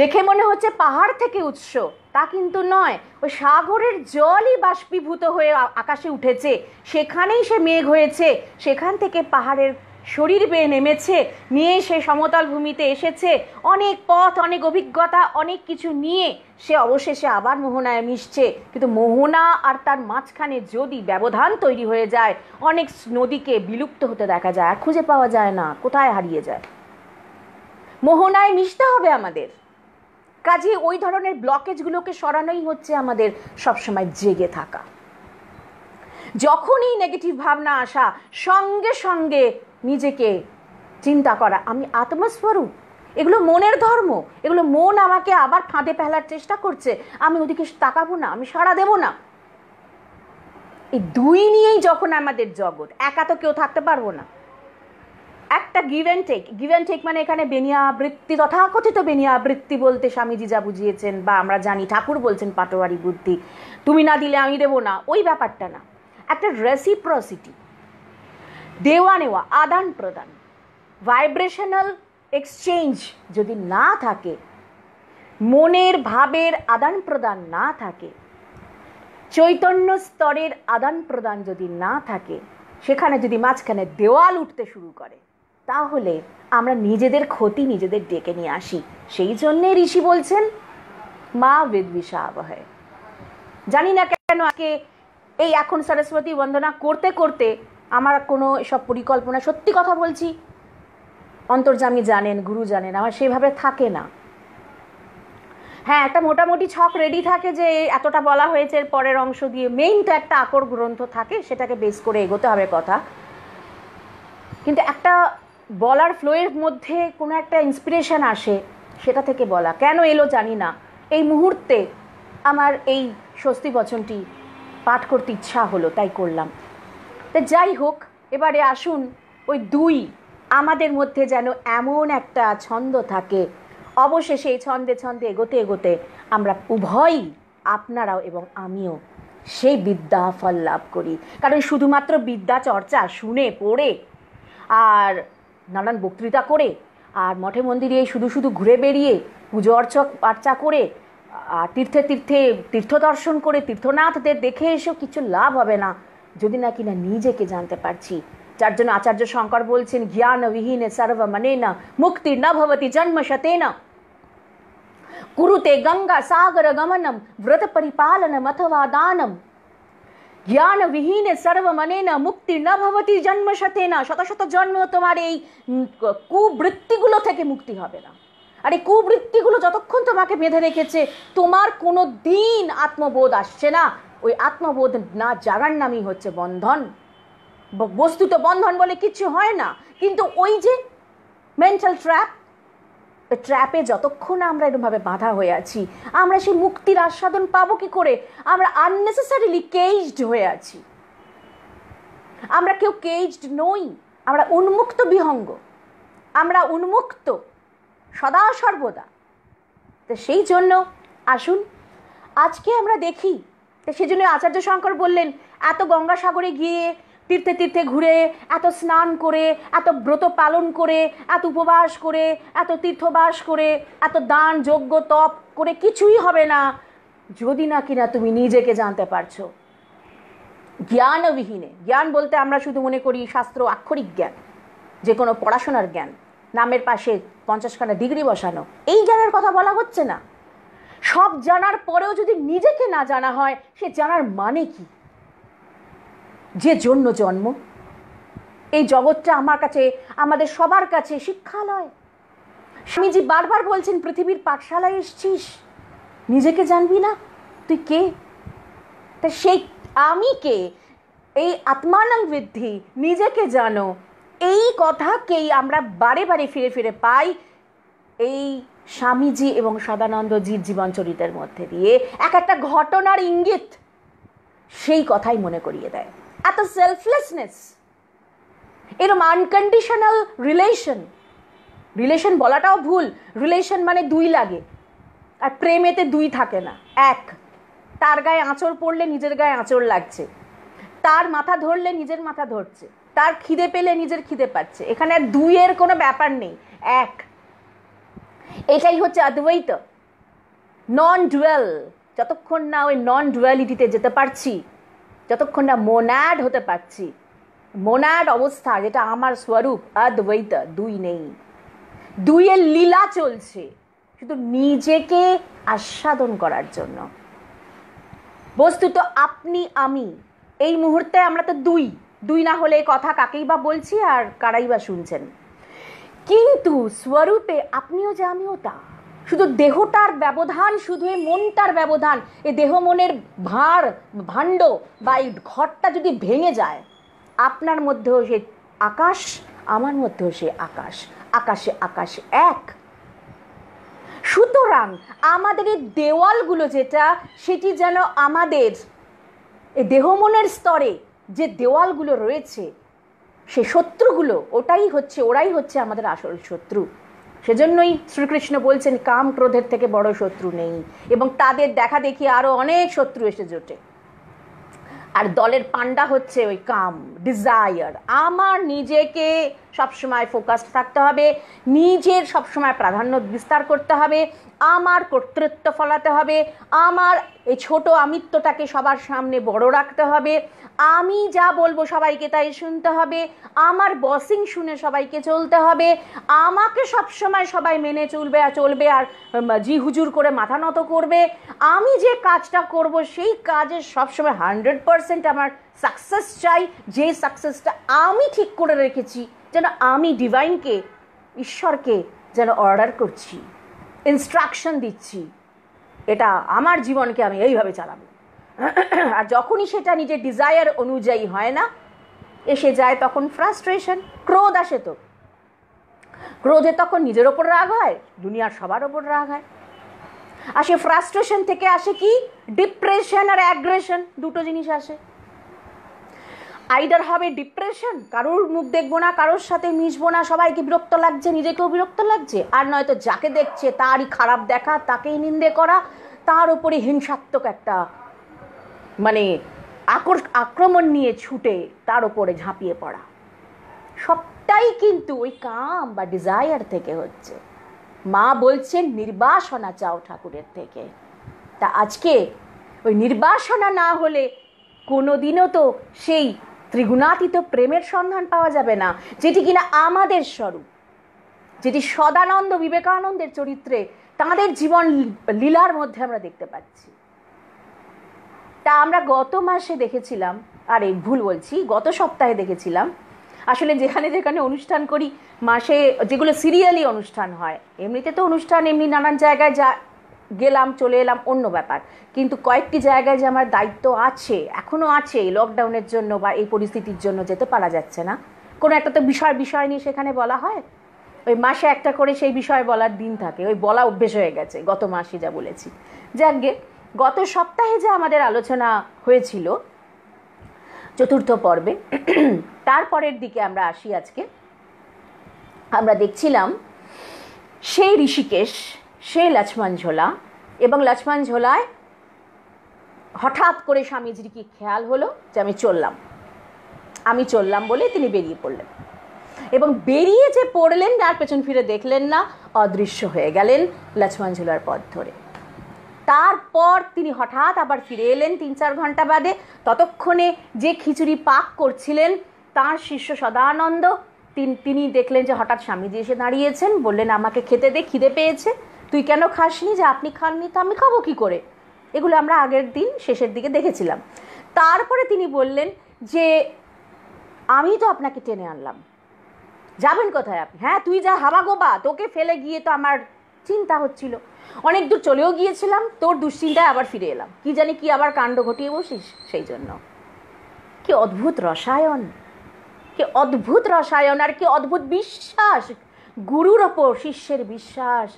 দেখে মনে হচ্ছে পাহাড় থেকে উৎস, তা কিন্তু নয়, ওই সাগরের জলই বাষ্পীভূত হয়ে আকাশে উঠেছে, সেখানেই সে মেঘ হয়েছে, সেখান থেকে পাহাড়ের শরীর বেয়ে নেমেছে, নিয়ে সে সমতল ভূমিতে এসেছে, অনেক পথ, অনেক অভিজ্ঞতা, অনেক কিছু নিয়ে সে অবশেষে আবার মোহনায় মিশছে। কিন্তু মোহনা আর তার মাঝখানে যদি ব্যবধান তৈরি হয়ে যায়, অনেক নদীকে বিলুপ্ত হতে দেখা যায়, আর খুঁজে পাওয়া যায় না, কোথায় হারিয়ে যায়। মোহনায় মিশতে হবে আমাদের। কাজে ওই ধরনের ব্লকেজগুলোকে সরানোই হচ্ছে আমাদের সবসময় জেগে থাকা। যখনই নেগেটিভ ভাবনা আসা, সঙ্গে সঙ্গে নিজেকে চিন্তা করা আমি আত্মস্বরূপ, এগুলো মনের ধর্ম, এগুলো মন আমাকে আবার ফাঁদে ফেলার চেষ্টা করছে, আমি ওদিকে তাকাবো না, আমি সাড়া দেব না। এই দুই নিয়েই যখন আমাদের জগৎ, একা তো কেউ থাকতে পারবো না। একটা গিভ অ্যান্ড টেক মানে এখানে বেনিয়াবৃত্তি, তথাকথিত বেনিয়াবৃত্তি বলতে স্বামীজি যা বুঝিয়েছেন বা আমরা জানি ঠাকুর বলছেন পাটোয়ারি বুদ্ধি, তুমি না দিলে আমি দেবো না, ওই ব্যাপারটা না। একটা রেসিপ্রসিটি, দেওয়া নেওয়া, আদান প্রদান, ভাইব্রেশনাল এক্সচেঞ্জ যদি না থাকে, মনের ভাবের আদান প্রদান না থাকে, চৈতন্য স্তরের আদান প্রদান যদি না থাকে, সেখানে যদি মাঝখানে দেওয়াল উঠতে শুরু করে, তাহলে আমরা নিজেদের ক্ষতি নিজেদের ডেকে নিয়ে আসি। সেই জন্যে ঋষি বলছেন মা বিদ্বিষাবহে। জানি না কেন আজকে এই এখন সরস্বতী বন্দনা করতে করতে আমার কোনো সব পরিকল্পনা, সত্যি কথা বলছি, অন্তর্যামী জানেন, গুরু জানেন, আমার সেভাবে থাকে না। হ্যাঁ, একটা মোটামুটি ছক রেডি থাকে যে এতটা বলা হয়েছে, পরের অংশ দিয়ে মেইন তো একটা আকর গ্রন্থ থাকে, সেটাকে বেস করে এগোতে হবে কথা। কিন্তু একটা বলার ফ্লোয়ের মধ্যে কোনো একটা ইন্সপিরেশন আসে, সেটা থেকে বলা। কেন এলো জানি না, এই মুহূর্তে আমার এই স্বস্তি বচনটি পাঠ করতে ইচ্ছা হলো, তাই করলাম। তা যাই হোক, এবারে আসুন ওই দুই আমাদের মধ্যে যেন এমন একটা ছন্দ থাকে, অবশেষে এই ছন্দে ছন্দে এগোতে এগোতে আমরা উভয়ই, আপনারাও এবং আমিও, সেই বিদ্যা ফল লাভ করি। কারণ শুধুমাত্র বিদ্যা চর্চা শুনে পড়ে আর নানান বক্তৃতা করে আর মঠে মন্দিরে শুধু শুধু ঘুরে বেরিয়ে পুজো অর্চা করে আর তীর্থে তীর্থে তীর্থ দর্শন করে তীর্থনাথদের দেখে এসেও কিছু লাভ হবে না, যদি না কিনা নিজেকে জানতে পারছি। যার জন্য আচার্য শঙ্কর বলছেন জ্ঞান বিহীনে সর্বমনেনা মুক্তি ন ভবতি জন্মশতেন কুরুতে গঙ্গা সাগর গমনম ব্রত পরিপালনম অথবা দানম। জ্ঞান বিহীনে সর্বমনেনা মুক্তি ন ভবতি জন্মশতেন। শত শত জন্ম তোমার এই কুবৃত্তিগুলো থেকে মুক্তি হবে না। আর এই কুবৃত্তিগুলো যতক্ষণ তোমাকে বেঁধে রেখেছে, তোমার কোনো দিন আত্মবোধ আসছে না। ওই আত্মবোধ না জাগার নামই হচ্ছে বন্ধন। বস্তুত বন্ধন বলে কিছু হয় না, কিন্তু ওই যে মেন্টাল ট্র্যাপে যতক্ষণ আমরা এরকমভাবে বাঁধা হয়ে আছি, আমরা সেই মুক্তির আস্বাদন পাবো কি করে? আমরা আননেসেসারিলি কেজড হয়ে আছি। আমরা কেউ কেজড নই, আমরা উন্মুক্ত বিহঙ্গ, আমরা উন্মুক্ত সদা সর্বদা। তো সেই জন্য আসুন আজকে আমরা দেখি। তো সেই জন্য আচার্য শঙ্কর বললেন, এত গঙ্গাসাগরে গিয়ে তীর্থে তীর্থে ঘুরে, এত স্নান করে, এত ব্রত পালন করে, এত উপবাস করে, এত তীর্থবাস করে, এত দান যজ্ঞ তপ করে কিছুই হবে না যদি না কিনা তুমি নিজেকে জানতে পারছো। জ্ঞানবিহীনে, জ্ঞান বলতে আমরা শুধু মনে করি শাস্ত্র আক্ষরিক জ্ঞান, যে কোনো পড়াশোনার জ্ঞান, নামের পাশে 50খানা ডিগ্রি বসানো, এই জ্ঞানের কথা বলা হচ্ছে না। সব জানার পরেও যদি নিজেকে না জানা হয়, সে জানার মানে কি? যে জন্য জন্ম, এই জগৎটা আমার কাছে, আমাদের সবার কাছে শিক্ষালয়। স্বামীজি বারবার বলছেন, পৃথিবীর পাঠশালায় এসছিস, নিজেকে জানবি না তুই কে? তা সেই আমি কে, এই আত্মানং বিদ্ধি, নিজেকে জানো, এই কথাকেই আমরা বারে বারে ফিরে ফিরে পাই এই স্বামীজি এবং সদানন্দজির জীবনচরিতের মধ্যে দিয়ে। এক একটা ঘটনার ইঙ্গিত সেই কথাই মনে করিয়ে দেয়। এত সেলফলেসনেস, এরকম আনকন্ডিশনাল রিলেশন বলাটাও ভুল। রিলেশন মানে দুই লাগে, আর প্রেমেতে দুই থাকে না, এক। তার গায়ে আঁচড় পড়লে নিজের গায়ে আঁচড় লাগছে, তার মাথা ধরলে নিজের মাথা ধরছে, তার খিদে পেলে নিজের খিদে পাচ্ছে। এখানে আর দুইয়ের কোনো ব্যাপার নেই, এক। এটাই হচ্ছে অদ্বৈত, নন ডুয়াল। যতক্ষণ না ওই নন ডুয়ালিটিতে যেতে পারছি, যতক্ষণ না মোনাড হতে পারছি, মোনাড অবস্থা যেটা আমার স্বরূপ অদ্বৈত, দুই নেই। দুইয়ের লীলা চলছে শুধু নিজেকে আস্বাদন করার জন্য। বস্তুত আপনি আমি এই মুহূর্তে আমরা তো দুই না হলে কথা কাকেই বা বলছি আর কারাই বা শুনছেন। কিন্তু স্বরূপে আপনিও যে আমিও তা। শুধু দেহটার ব্যবধান, শুধু এই মনটার ব্যবধান, এই দেহ মনের ভাণ্ড বা এই ঘরটা যদি ভেঙে যায়, আপনার মধ্যেও সে আকাশ, আমার মধ্যেও সে আকাশ, আকাশে আকাশ এক। সুতরাং আমাদের এই দেওয়ালগুলো যেটা, সেটি যেন আমাদের এই দেহমনের স্তরে যে দেওয়ালগুলো রয়েছে, সে শত্রুগুলো ওরাই হচ্ছে আমাদের আসল শত্রু। সেজন্যই শ্রীকৃষ্ণ বলছেন কাম ক্রোধের থেকে বড় শত্রু নেই, এবং তাদের দেখা দেখি আরো অনেক শত্রু এসে জোটে। আর দলের পান্ডা হচ্ছে ওই কাম, ডিজায়ার। আমার নিজেকে সবসময় ফোকাসড থাকতে হবে, নিজের সবসময় প্রাধান্য বিস্তার করতে হবে, আমার কর্তৃত্ব ফলাতে হবে, আমার এই ছোট আমিত্বটাকে সবার সামনে বড় রাখতে হবে, আমি যা বলবো সবাইকে তাই শুনতে হবে, আমার বসিং শুনে সবাইকে চলতে হবে, আমাকে সবসময় সবাই মেনে চলবে আর জি হুজুর করে মাথা নত করবে। আমি যে কাজটা করব সেই কাজে সবসময় 100% আমার সাকসেস চাই, যে সাকসেসটা আমি ঠিক করে রেখেছি, যেন আমি ডিভাইনকে, ঈশ্বরকে যেন অর্ডার করছি, ইনস্ট্রাকশন দিচ্ছি, এটা আমার জীবনকে আমি এইভাবে চালাবো। আর যখনই সেটা নিজের ডিজায়ার অনুযায়ী হয় না, এসে যায় তখন ফ্রাস্ট্রেশন, ক্রোধ আসে। তো ক্রোধে তখন নিজের ওপর রাগ হয়, দুনিয়ার সবার ওপর রাগ হয়। আর সে ফ্রাস্ট্রেশন থেকে আসে কি, ডিপ্রেশন আর অ্যাগ্রেশন, দুটো জিনিস আসে। আইদার হবে ডিপ্রেশন, কারোর মুখ দেখবো না, কারোর সাথে মিশবো না, সবাইকে বিরক্ত লাগছে, নিজেকেও বিরক্ত লাগছে, আর নয়তো যাকে দেখছে তারই খারাপ দেখা, তাকেই নিন্দে করা, তার উপরে হিংসাত্মক একটা মানে আক্রমণ নিয়ে ছুটে তার উপরে ঝাঁপিয়ে পড়া। সবটাই কিন্তু ওই কাম বা ডিজায়ার থেকে হচ্ছে। মা বলছেন নির্বাসনা চাও ঠাকুরের থেকে। তা আজকে ওই নির্বাসনা না হলে কোনোদিনও তো সেই ত্রিগুণাতীত প্রেমের সন্ধান পাওয়া যাবে না, যেটি কিনা আমাদের স্বরূপ, যেটি সদানন্দ বিবেকানন্দের চরিত্রে তাঁদের জীবন লীলার মধ্যে আমরা দেখতে পাচ্ছি। তা আমরা গত মাসে দেখেছিলাম, গত সপ্তাহে দেখেছিলাম। আসলে যেখানে যেখানে অনুষ্ঠান করি, মাসে যেগুলো সিরিয়ালি অনুষ্ঠান হয়, এমনিতে তো অনুষ্ঠান এমনি নানান জায়গায় গেলাম চলে এলাম, অন্য ব্যাপার, কিন্তু কয়েকটি জায়গায় যে আমার দায়িত্ব আছে, এখনও আছে, লকডাউনের জন্য বা এই পরিস্থিতির জন্য যেতে পারা যাচ্ছে না, কোনো একটা তো বিষয় নিয়ে সেখানে বলা হয়, ওই মাসে একটা করে সেই বিষয় বলার দিন থাকে, ওই বলা অভ্যেস হয়ে গেছে, গত মাসে যা বলেছি। যাকগে, গত সপ্তাহে যে আমাদের আলোচনা হয়েছিল চতুর্থ পর্বে, তারপরের দিকে আমরা আসি। আজকে আমরা দেখছিলাম সেই ঋষিকেশ, সেই লক্ষ্মণ ঝোলা, এবং লক্ষ্মণ ঝোলায় হঠাৎ করে স্বামীজির কি খেয়াল হলো যে আমি চললাম বলে তিনি বেরিয়ে পড়লেন, এবং বেরিয়ে যে পড়লেন আর পেছন ফিরে দেখলেন না, অদৃশ্য হয়ে গেলেন লক্ষ্মণ ঝোলার পথ ধরে। তারপর তিনি হঠাৎ আবার ফিরে এলেন 3-4 ঘন্টা বাদে। ততক্ষণে যে খিচুড়ি পাক করছিলেন তার শিষ্য সদানন্দ, তিনি দেখলেন যে হঠাৎ স্বামীজি এসে দাঁড়িয়েছেন, বললেন আমাকে খেতে দে, খিদে পেয়েছে, তুই কেন খাসনি? যে আপনি খাননি তো আমি খাবো কি করে? এগুলো আমরা আগের দিন শেষের দিকে দেখেছিলাম। তারপরে তিনি বললেন যে আমি তো আপনাকে টেনে আনলাম, যাবেন কোথায় আপনি? হ্যাঁ তুই যা, হাবা গোবা, তোকে ফেলে গিয়ে তো আমার চিন্তা হচ্ছিল, অনেক দূর চলেও গিয়েছিলাম, তোর দুশ্চিন্তায় আবার ফিরে এলাম, কি জানি কি আবার কাণ্ড ঘটিয়ে বসিস সেই জন্য। কি অদ্ভুত রসায়ন, কি অদ্ভুত রসায়ন, আর কি অদ্ভুত বিশ্বাস, গুরুর ওপর শিষ্যের বিশ্বাস,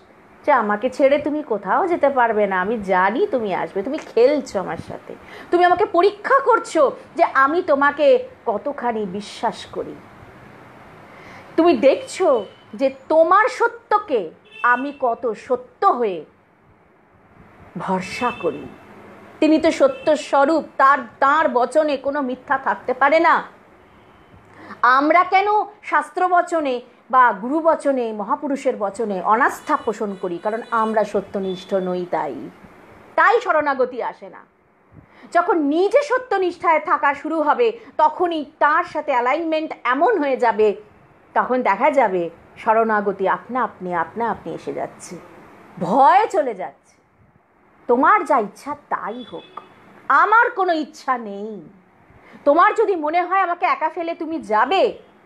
যে আমাকে ছেড়ে তুমি কোথাও যেতে পারবে না, আমি জানি তুমি আসবে, তুমি খেলছো আমার সাথে, তুমি আমাকে পরীক্ষা করছো যে আমি তোমাকে কতখানি বিশ্বাস করি, তুমি দেখছো যে তোমার সত্যকে আমি কত সত্য হয়ে ভরসা করি। তিনি তো সত্য স্বরূপ, তার বচনে কোনো মিথ্যা থাকতে পারে না। আমরা কেন শাস্ত্র বচনে বা গুরু বচনে, মহাপুরুষের বচনে অনাস্থা পোষণ করি? কারণ আমরা সত্যনিষ্ঠ নই, তাই শরণাগতি আসে না। যখন নিজে সত্যনিষ্ঠায় থাকা শুরু হবে, তখনই তার সাথে অ্যালাইনমেন্ট এমন হয়ে যাবে, তখন দেখা যাবে শরণাগতি আপনা আপনি এসে যাচ্ছে, ভয় চলে যাচ্ছে। তোমার যা ইচ্ছা তাই হোক, আমার কোনো ইচ্ছা নেই। তোমার যদি মনে হয় আমাকে একা ফেলে তুমি যাবে,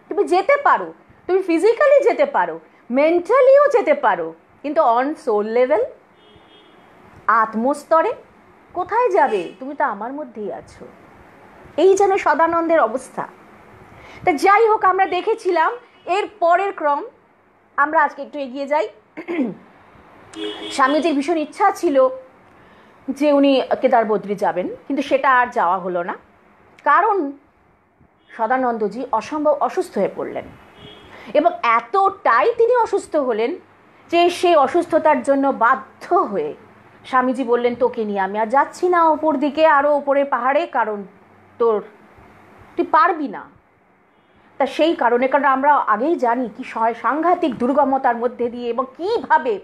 তুমি যেতে পারো, তুমি ফিজিক্যালি যেতে পারো, মেন্টালিও যেতে পারো, কিন্তু অন সোল লেভেল, আত্মস্তরে কোথায় যাবে? তুমি তো আমার মধ্যেই আছো। এই যেন সদানন্দের অবস্থা। তা যাই হোক, আমরা দেখেছিলাম এর পরের ক্রম। আমরা আজকে একটু এগিয়ে যাই। স্বামীজির ভীষণ ইচ্ছা ছিল যে উনি কেদার বদ্রী যাবেন, কিন্তু সেটা আর যাওয়া হলো না, কারণ সদানন্দজি অসম্ভব অসুস্থ হয়ে পড়লেন। এবং এতটাই তিনি অসুস্থ হলেন যে সেই অসুস্থতার জন্য বাধ্য হয়ে স্বামীজি বললেন, তোকে নিয়ে আমি আর যাচ্ছি না ওপর দিকে, আরও ওপরে পাহাড়ে, কারণ তুই পারবি না। তা সেই কারণে, কারণ আমরা আগেই জানি কি সাংঘাতিক দুর্গমতার মধ্যে দিয়ে এবং কীভাবে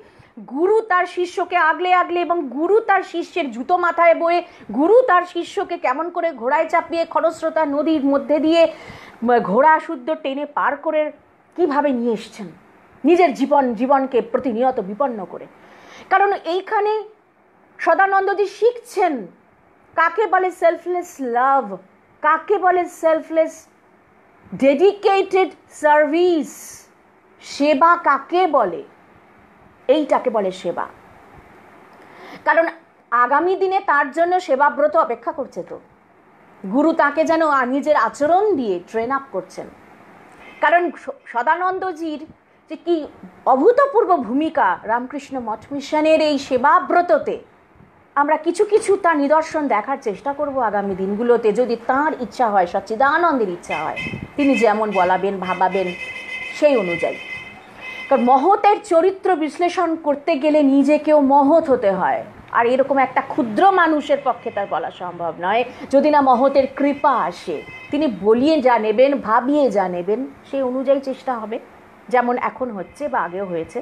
গুরু তার শিষ্যকে আগলে আগলে এবং গুরু তার শিষ্যের জুতো মাথায় বয়ে গুরু তার শিষ্যকে কেমন করে ঘোড়ায় চাপিয়ে খরস্রোতা নদীর মধ্যে দিয়ে ঘোড়া শুদ্ধ টেনে পার করে কিভাবে নিয়ে এসছেন, নিজের জীবনকে প্রতিনিয়ত বিপন্ন করে। কারণ এইখানে সদানন্দজি শিখছেন কাকে বলে সেলফলেস লাভ, কাকে বলে সেলফলেস ডেডিকেটেড সার্ভিস, সেবা কাকে বলে, এইটাকে বলে সেবা। কারণ আগামী দিনে তার জন্য সেবাব্রত অপেক্ষা করছে, তো গুরু তাকে যেন নিজের আচরণ দিয়ে ট্রেন আপ করছেন। কারণ সদানন্দজির যে কি অভূতপূর্ব ভূমিকা রামকৃষ্ণ মঠ মিশনের এই সেবাব্রততে, আমরা কিছু কিছু তার নিদর্শন দেখার চেষ্টা করব আগামী দিনগুলোতে, যদি তাঁর ইচ্ছা হয়, সচ্চিদানন্দের ইচ্ছা হয়, তিনি যেমন বলাবেন ভাবাবেন সেই অনুযায়ী। কারণ মহতের চরিত্র বিশ্লেষণ করতে গেলে নিজেকেও মহৎ হতে হয়, আর এরকম একটা ক্ষুদ্র মানুষের পক্ষে তার বলা সম্ভব নয় যদি না মহতের কৃপা আসে। তিনি বলিয়ে যা নেবেন, ভাবিয়ে যা নেবেন, সেই অনুযায়ী চেষ্টা হবে, যেমন এখন হচ্ছে বা আগেও হয়েছে।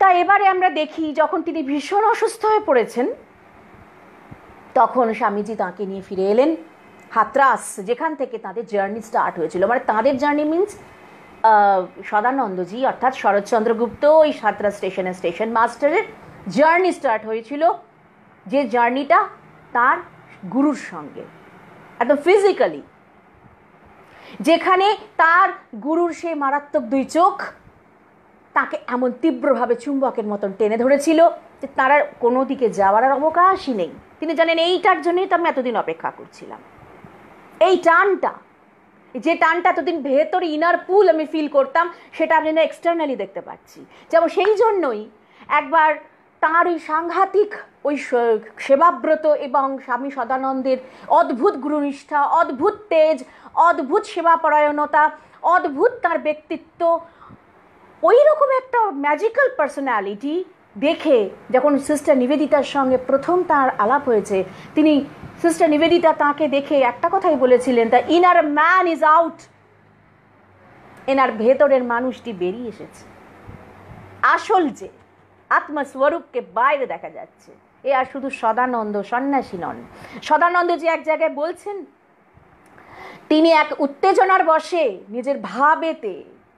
তা এবারে আমরা দেখি যখন তিনি ভীষণ অসুস্থ হয়ে পড়েছেন, তখন স্বামীজি তাঁকে নিয়ে ফিরে এলেন হাতরাস, যেখান থেকে তাদের জার্নি স্টার্ট হয়েছিল। মানে তাদের জার্নি মিন্স সদানন্দজি অর্থাৎ শরৎচন্দ্র গুপ্ত ওই হাতরাস স্টেশনের স্টেশন মাস্টারের জার্নি স্টার্ট হয়েছিল, যে জার্নিটা তার গুরুর সঙ্গে একদম ফিজিক্যালি, যেখানে তার গুরুর সেই মারাত্মক দুই চোখ তাকে এমন তীব্রভাবে চুম্বকের মতন টেনে ধরেছিল যে তার আর কোনো দিকে যাওয়ার অবকাশই নেই। তিনি জানেন এইটার জন্যই তো আমি এতদিন অপেক্ষা করছিলাম। এই টানটা, যে টানটা এতদিন ভেতরে ইনার পুল আমি ফিল করতাম, সেটা আমি না এক্সটার্নালি দেখতে পাচ্ছি। যেমন সেই জন্যই একবার তাঁর ওই সাংঘাতিক ওই সেবাব্রত এবং স্বামী সদানন্দের অদ্ভুত গুরুনিষ্ঠা, অদ্ভুত তেজ, অদ্ভুত সেবাপরায়ণতা, অদ্ভুত তার ব্যক্তিত্ব, ওই রকম একটা ম্যাজিক্যাল পার্সোনালিটি দেখে যখন সিস্টার নিবেদিতার সঙ্গে প্রথম তার আলাপ হয়েছে, তিনি সিস্টার নিবেদিতা তাকে দেখে একটা কথাই বলেছিলেন, the inner man is out, এনার ভেতরের মানুষটি বেরিয়ে এসেছে, আসল যে আত্মস্বরূপকে বাইরে দেখা যাচ্ছে। এ আর শুধু সদানন্দ সন্ন্যাসী নন। সদানন্দ যে এক জায়গায় বলছেন, তিনি এক উত্তেজনার বশে নিজের ভাবেতে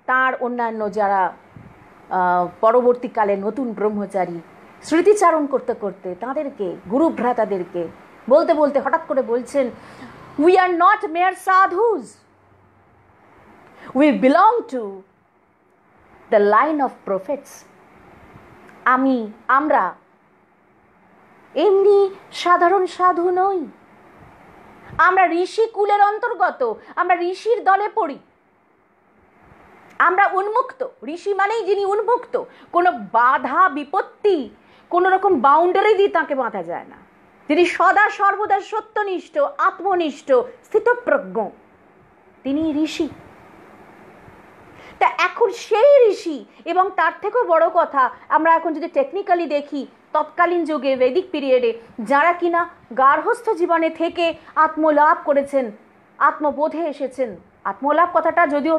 তার অন্যান্য যারা পরবর্তীকালে নতুন ব্রহ্মচারী স্মৃতিচারণ করতে করতে তাদেরকে, গুরুভ্রাতাদেরকে বলতে বলতে হঠাৎ করে বলছেন, we are not mere sadhus, we belong to the line of prophets. আমরা এমনি সাধারণ সাধু নই, আমরা ঋষি কুলের অন্তর্গত, আমরা ঋষির দলে পড়ি, আমরা উন্মুক্ত। ঋষি মানেই যিনি উন্মুক্ত, কোনো বাধা বিপত্তি, কোনো রকম বাউন্ডারি দিয়ে তাকে বাঁধা যায় না, যিনি সদা সর্বদা সত্যনিষ্ঠ, আত্মনিষ্ঠ, স্থিতপ্রজ্ঞ, তিনি ঋষি। তা এখন সেই ঋষি, এবং তার থেকেও বড় কথা, আমরা এখন যদি টেকনিক্যালি দেখি, তৎকালীন যুগে বৈদিক পিরিয়ডে যারা কিনা গার্হস্থ্য জীবনে থেকে আত্মলাভ করেছেন, আত্মবোধে এসেছেন, আত্মলাভ কথাটা যদিও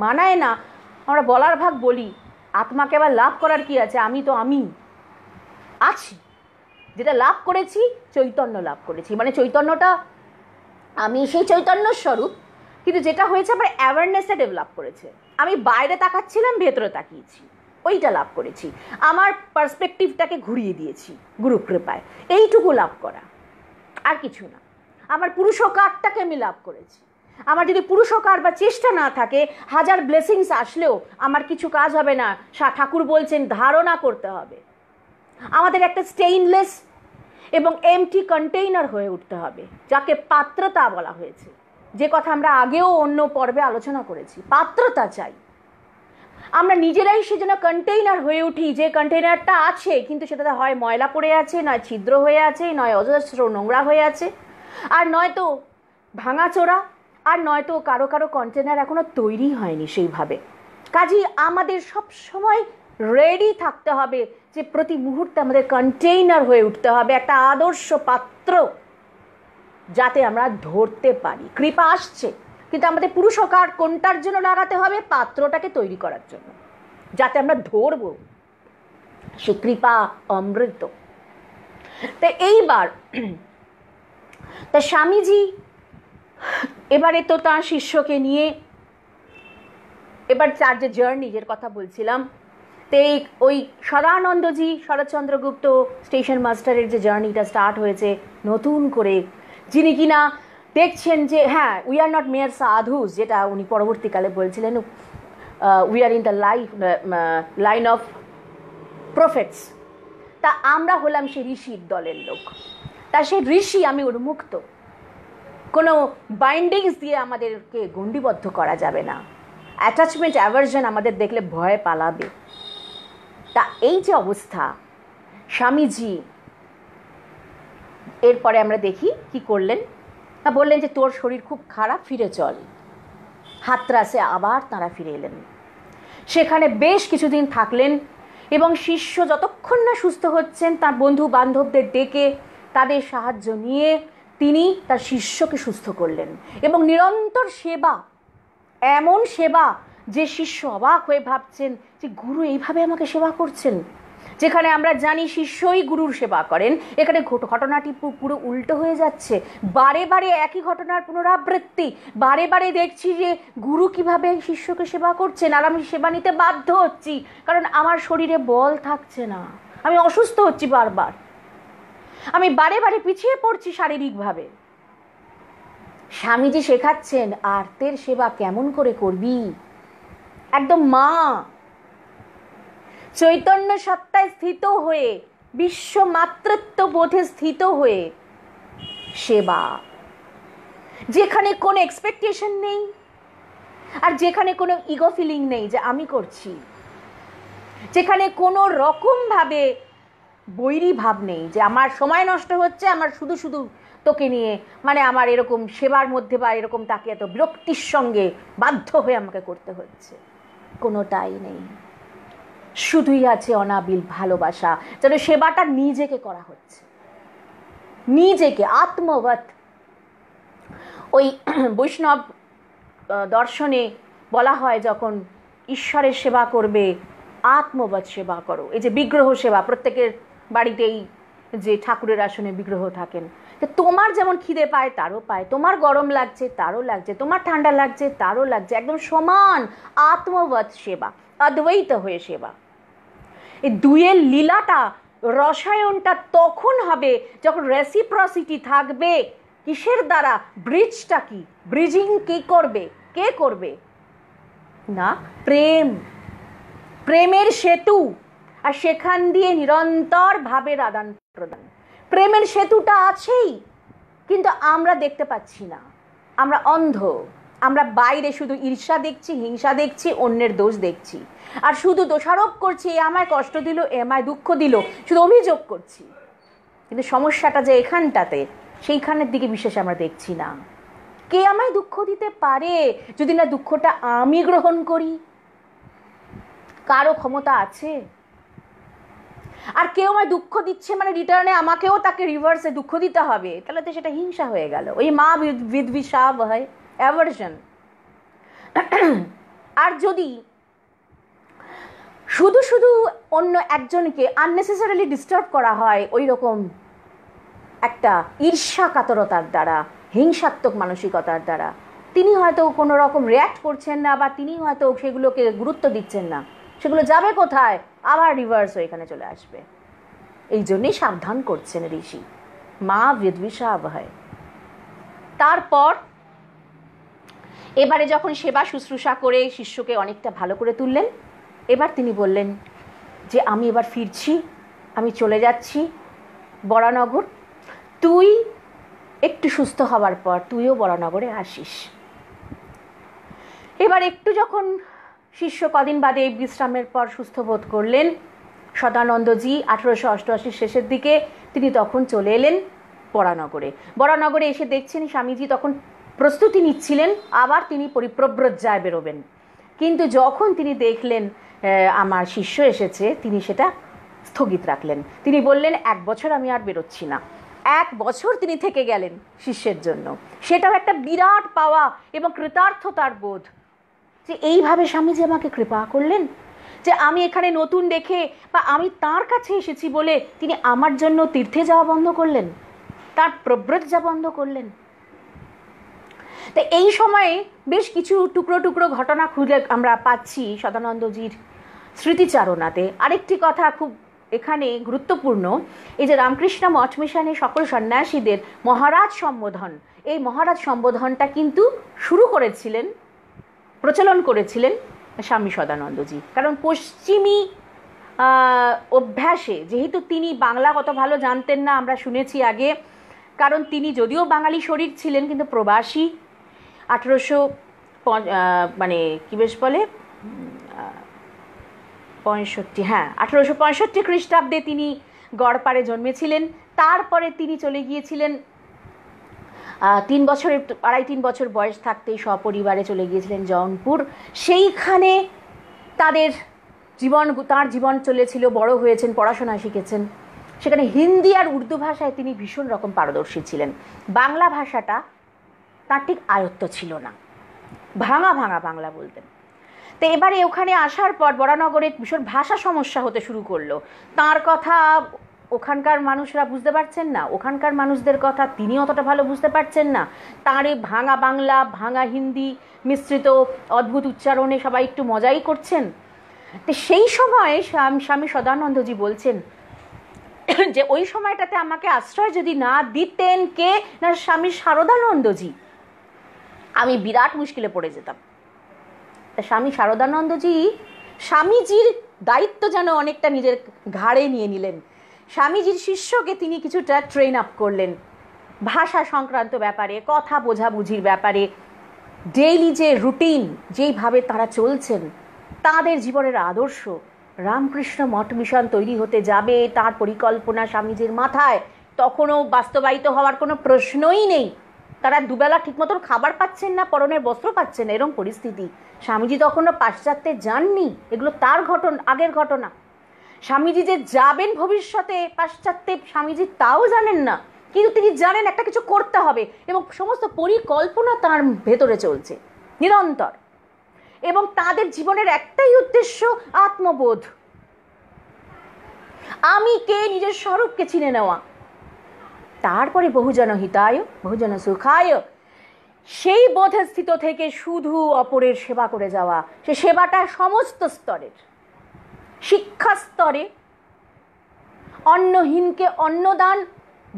মানায় না, আমরা বলার ভাগ বলি, আত্মাকে আবার লাভ করার কি আছে, আমি তো আমি আছি, যেটা লাভ করেছি চৈতন্য লাভ করেছি, মানে চৈতন্যটা আমি সেই চৈতন্য স্বরূপ, কিন্তু যেটা হয়েছে আমার অ্যাওয়ারনেসটা ডেভেলপ করেছে, আমি বাইরে তাকাচ্ছিলাম, ভেতরে তাকিয়েছি, ওইটা লাভ করেছি, আমার পার্সপেক্টিভটাকে ঘুরিয়ে দিয়েছি গুরু কৃপায়, এইটুকু লাভ করা, আর কিছু না। আমার পুরুষকারটাকে আমি লাভ করেছি। আমার যদি পুরুষকার বা চেষ্টা না থাকে, হাজার ব্লেসিংস আসলেও আমার কিছু কাজ হবে না। ঠাকুর বলছেন ধারণা করতে হবে, আমাদের একটা স্টেইনলেস এবং এমটি কন্টেইনার হয়ে উঠতে হবে, যাকে পাত্রতা বলা হয়েছে, যে কথা আমরা আগেও অন্য পর্বে আলোচনা করেছি। পাত্রতা চাই। আমরা নিজেরাই সেজন্য কন্টেইনার হয়ে উঠি, যে কন্টেইনারটা আছে কিন্তু সেটাতে হয় ময়লা পড়ে আছে, নয় ছিদ্র হয়ে আছে, নয় অজস্র নোংরা হয়ে আছে, আর নয়তো ভাঙাচোরা, আর নয়তো কারো কারো কন্টেনার এখনো তৈরি হয়নি সেইভাবে। কাজেই আমাদের সব সময় রেডি থাকতে হবে যে প্রতি মুহূর্তে আমাদের কন্টেইনার হয়ে উঠতে হবে, একটা আদর্শ পাত্র, যাতে আমরা ধরতে পারি। কৃপা আসছে, কিন্তু আমাদের পুরুষকার কোনটার জন্য লাগাতে হবে? পাত্রটাকে তৈরি করার জন্য, যাতে আমরা ধরব সে কৃপা অমৃত। তো এইবার তা স্বামীজি এবারে তো তার শিষ্যকে নিয়ে এবার তার যে জার্নি, যের কথা বলছিলাম, তো ওই সদানন্দজি, শরৎচন্দ্রগুপ্ত স্টেশন মাস্টারের যে জার্নিটা স্টার্ট হয়েছে নতুন করে, যিনি কিনা দেখছেন যে হ্যাঁ, we are not mere sadhus, যেটা উনি পরবর্তীকালে বলছিলেন, we are in the line of prophets. তা আমরা হলাম সে ঋষির দলের লোক। তা সেই ঋষি আমি উন্মুক্ত, কোনো বাইন্ডিংস দিয়ে আমাদেরকে গণ্ডিবদ্ধ করা যাবে না। অ্যাটাচমেন্ট অ্যাভারশন আমাদের দেখলে ভয় পালাবে। তা এই যে অবস্থা, স্বামীজি এরপরে আমরা দেখি কি করলেন। তা বললেন যে তোর শরীর খুব খারাপ, ফিরে চল। হাতরাসে আবার তাঁরা ফিরে এলেন, সেখানে বেশ কিছুদিন থাকলেন এবং শিষ্য যতক্ষণ না সুস্থ হচ্ছেন তার বন্ধু বান্ধবদের ডেকে তাদের সাহায্য নিয়ে তিনি তার শিষ্যকে সুস্থ করলেন। এবং নিরন্তর সেবা, এমন সেবা যে শিষ্য অবাক হয়ে ভাবছেন যে গুরু এইভাবে আমাকে সেবা করছেন। যেখানে আমরা জানি শিষ্যই গুরুর সেবা করেন, এখানে ঘটনাটি পুরো উল্টো হয়ে যাচ্ছে। বারে বারে একই ঘটনার পুনরাবৃত্তি, বারে বারে দেখছি যে গুরু কিভাবে শিষ্যকে সেবা করছেন, আর আমি সেবা নিতে বাধ্য হচ্ছি, কারণ আমার শরীরে বল থাকছে না, আমি অসুস্থ হচ্ছি বারবার, আমি বারে বারে পিছিয়ে পড়ছি শারীরিকভাবে। স্বামীজি শেখাচ্ছেন আর্তের সেবা কেমন করে করবি, একদম মা চৈতন্য সত্তায় স্থিত হয়ে, বিশ্ব মাতৃত্ব বোধে স্থিত হয়ে সেবা, যেখানে কোনো এক্সপেকটেশন নেই আর যেখানে কোনো ইগো ফিলিং নেই যে আমি করছি, যেখানে কোনো রকম ভাবে বৈরী ভাব নেই যে আমার সময় নষ্ট হচ্ছে, আমার শুধু শুধু তোকে নিয়ে, মানে আমার এরকম সেবার মধ্যে বা এরকম তাকে এত বিরক্তির সঙ্গে বাধ্য হয়ে আমাকে করতে হচ্ছে, কোনোটাই নেই। শুধুই আছে অনাবিল ভালোবাসা, যেন সেবাটা নিজেকে করা হচ্ছে, নিজেকে আত্মবৎ। ওই বৈষ্ণব দর্শনে বলা হয় যখন ঈশ্বরের সেবা করবে আত্মবৎ সেবা করো। এই যে বিগ্রহ সেবা, প্রত্যেকের বাড়িতেই যে ঠাকুরের আসনে বিগ্রহ থাকেন, তো তোমার যেমন খিদে পায় তারও পায়, তোমার গরম লাগছে তারও লাগছে, তোমার ঠান্ডা লাগছে তারও লাগছে, একদম সমান আত্মবৎ সেবা, অদ্বৈত হয়ে সেবা। এই দুয়ের লীলাটা, রসায়নটা তখন হবে যখন রেসিপ্রসিটি থাকবে। কিসের দ্বারা? ব্রিজটা কি, ব্রিজিং কে করবে, কে করবে না? প্রেম, প্রেমের সেতু, আর সেখান দিয়ে নিরন্তর ভাবের আদান প্রদান। প্রেমের সেতুটা আছেই, কিন্তু আমরা দেখতে পাচ্ছি না, আমরা অন্ধ। আমরা বাইরে শুধু ঈর্ষা দেখছি, হিংসা দেখছি, অন্যের দোষ দেখছি, আর শুধু দোষারোপ করছি, এ আমায় কষ্ট দিল, এ আমায় দুঃখ দিল, শুধু অভিযোগ করছি। কিন্তু সমস্যাটা যে এখানটাতে, সেইখানের দিকে বিশেষ আমরা দেখছি না। কে আমায় দুঃখ দিতে পারে যদি না দুঃখটা আমি গ্রহণ করি? কারো ক্ষমতা আছে? আর কেউ আমায় দুঃখ দিচ্ছে মানে রিটার্নে আমাকেও তাকে রিভার্সে দুঃখ দিতে হবে, তাহলে তো সেটা হিংসা হয়ে গেল। ওই মা বিদ্বিষাব হয়, অ্যাভারশন। আর যদি শুধু শুধু অন্য একজনকে আননেসেসারিলি ডিস্টার্ব করা হয় ওই রকম একটা ঈর্ষা কাতরতার দ্বারা, হিংসাত্মক মানসিকতার দ্বারা, তিনি হয়তো কোনো রকম রিয়্যাক্ট করছেন না, বা তিনি হয়তো সেগুলোকে গুরুত্ব দিচ্ছেন না, সেগুলো যাবে কোথায়? আবার রিভার্স হয়ে এখানে চলে আসবে। এই জন্যই সাবধান করছেন ঋষি, মা বিদ্বিষাব হয়। তারপর এবারে যখন সেবা শুশ্রূষা করে শিষ্যকে অনেকটা ভালো করে তুললেন, এবার তিনি বললেন যে আমি এবার ফিরছি, আমি চলে যাচ্ছি বরানগর, তুই একটু সুস্থ হওয়ার পর তুইও বরানগরে আসিস। এবার একটু যখন শিষ্য কদিন বাদে বিশ্রামের পর সুস্থ বোধ করলেন। সদানন্দজি 1888 শেষের দিকে তিনি তখন চলে এলেন বরানগরে। বরানগরে এসে দেখছেন স্বামীজি তখন প্রস্তুতি নিচ্ছিলেন, আবার তিনি পরিব্রজ্যায় বেরোবেন। কিন্তু যখন তিনি দেখলেন আমার শিষ্য এসেছে, তিনি সেটা স্থগিত রাখলেন। তিনি বললেন 1 বছর আমি আর বেরোচ্ছি না। 1 বছর তিনি থেকে গেলেন শিষ্যের জন্য। সেটাও একটা বিরাট পাওয়া এবং কৃতার্থতার বোধ, যে এইভাবে স্বামীজি আমাকে কৃপা করলেন, যে আমি এখানে নতুন দেখে বা আমি তার কাছে এসেছি বলে তিনি আমার জন্য তীর্থে যাওয়া বন্ধ করলেন, তার প্রব্রজ্জা বন্ধ করলেন। তো এই সময়ে বেশ কিছু টুকরো টুকরো ঘটনা খুঁজে আমরা পাচ্ছি সদানন্দজির স্মৃতিচারণাতে। আরেকটি কথা খুব এখানে গুরুত্বপূর্ণ, এই যে রামকৃষ্ণ মঠ মিশনে সকল সন্ন্যাসীদের মহারাজ সম্বোধন, এই মহারাজ সম্বোধনটা কিন্তু শুরু করেছিলেন, প্রচলন করেছিলেন স্বামী সদানন্দজি। কারণ পশ্চিমী অভ্যাসে, যেহেতু তিনি বাংলা কত ভালো জানতেন না আমরা শুনেছি আগে, কারণ তিনি যদিও বাঙালি শরীর ছিলেন কিন্তু প্রবাসী। 1865 খ্রিস্টাব্দে তিনি গড়পাড়ে জন্মেছিলেন। তারপরে তিনি চলে গিয়েছিলেন 3 বছর বয়স থাকতেই সপরিবারে চলে গিয়েছিলেন জৌনপুর। সেইখানে তার জীবন চলেছিল, বড় হয়েছেন, পড়াশোনা শিখেছেন। সেখানে হিন্দি আর উর্দু ভাষায় তিনি ভীষণ রকম পারদর্শী ছিলেন। বাংলা ভাষাটা তার ঠিক আয়ত্ত ছিল না, ভাঙা ভাঙা বাংলা বলতেন। তো এবারে ওখানে আসার পর বরানগরে ভীষণ ভাষা সমস্যা হতে শুরু করলো। তার কথা ওখানকার মানুষরা বুঝতে পারছেন না, ওখানকার মানুষদের কথা তিনি অতটা ভালো বুঝতে পারছেন না। তার এই ভাঙা বাংলা, ভাঙা হিন্দি মিশ্রিত অদ্ভুত উচ্চারণে সবাই একটু মজাই করছেন। তো সেই সময়ে স্বামী সদানন্দজি বলছেন যে ওই সময়টাতে আমাকে আশ্রয় যদি না দিতেন কে না স্বামী শারদানন্দজি, আমি বিরাট মুশকিলে পড়ে যেতাম। তা স্বামী শারদানন্দজি স্বামীজির দায়িত্ব যেন অনেকটা নিজের ঘাড়ে নিয়ে নিলেন। স্বামীজির শিষ্যকে তিনি কিছুটা ট্রেন আপ করলেন ভাষা সংক্রান্ত ব্যাপারে, কথা বোঝাবুঝির ব্যাপারে, ডেইলি যে রুটিন, যেইভাবে তারা চলছেন, তাদের জীবনের আদর্শ, রামকৃষ্ণ মঠ মিশন তৈরি হতে যাবে তার পরিকল্পনা স্বামীজির মাথায়, তখনও বাস্তবায়িত হওয়ার কোনো প্রশ্নই নেই। তারা দুবেলা ঠিক মতন খাবার পাচ্ছেন না, পরনের বস্ত্র পাচ্ছেন না, এরকম পরিস্থিতি। স্বামীজি তখনও পাশ্চাত্যে যাননি, এগুলো তার আগের ঘটনা। স্বামীজি যে যাবেন ভবিষ্যতে পাশ্চাত্যে, স্বামীজি তাও জানেন না, কিন্তু তিনি জানেন একটা কিছু করতে হবে এবং সমস্ত পরিকল্পনা তার ভেতরে চলছে নিরন্তর। এবং তাদের জীবনের একটাই উদ্দেশ্য, আত্মবোধ, আমি কে, নিজের স্বরূপকে চিনে নেওয়া। তারপরে বহুজন হিতায় বহুজন সুখায়, সেই বোধের স্থিত থেকে শুধু অপরের সেবা করে যাওয়া। সে সেবাটা সমস্ত স্তরের, শিক্ষা স্তরে অন্নহীনকে অন্নদান,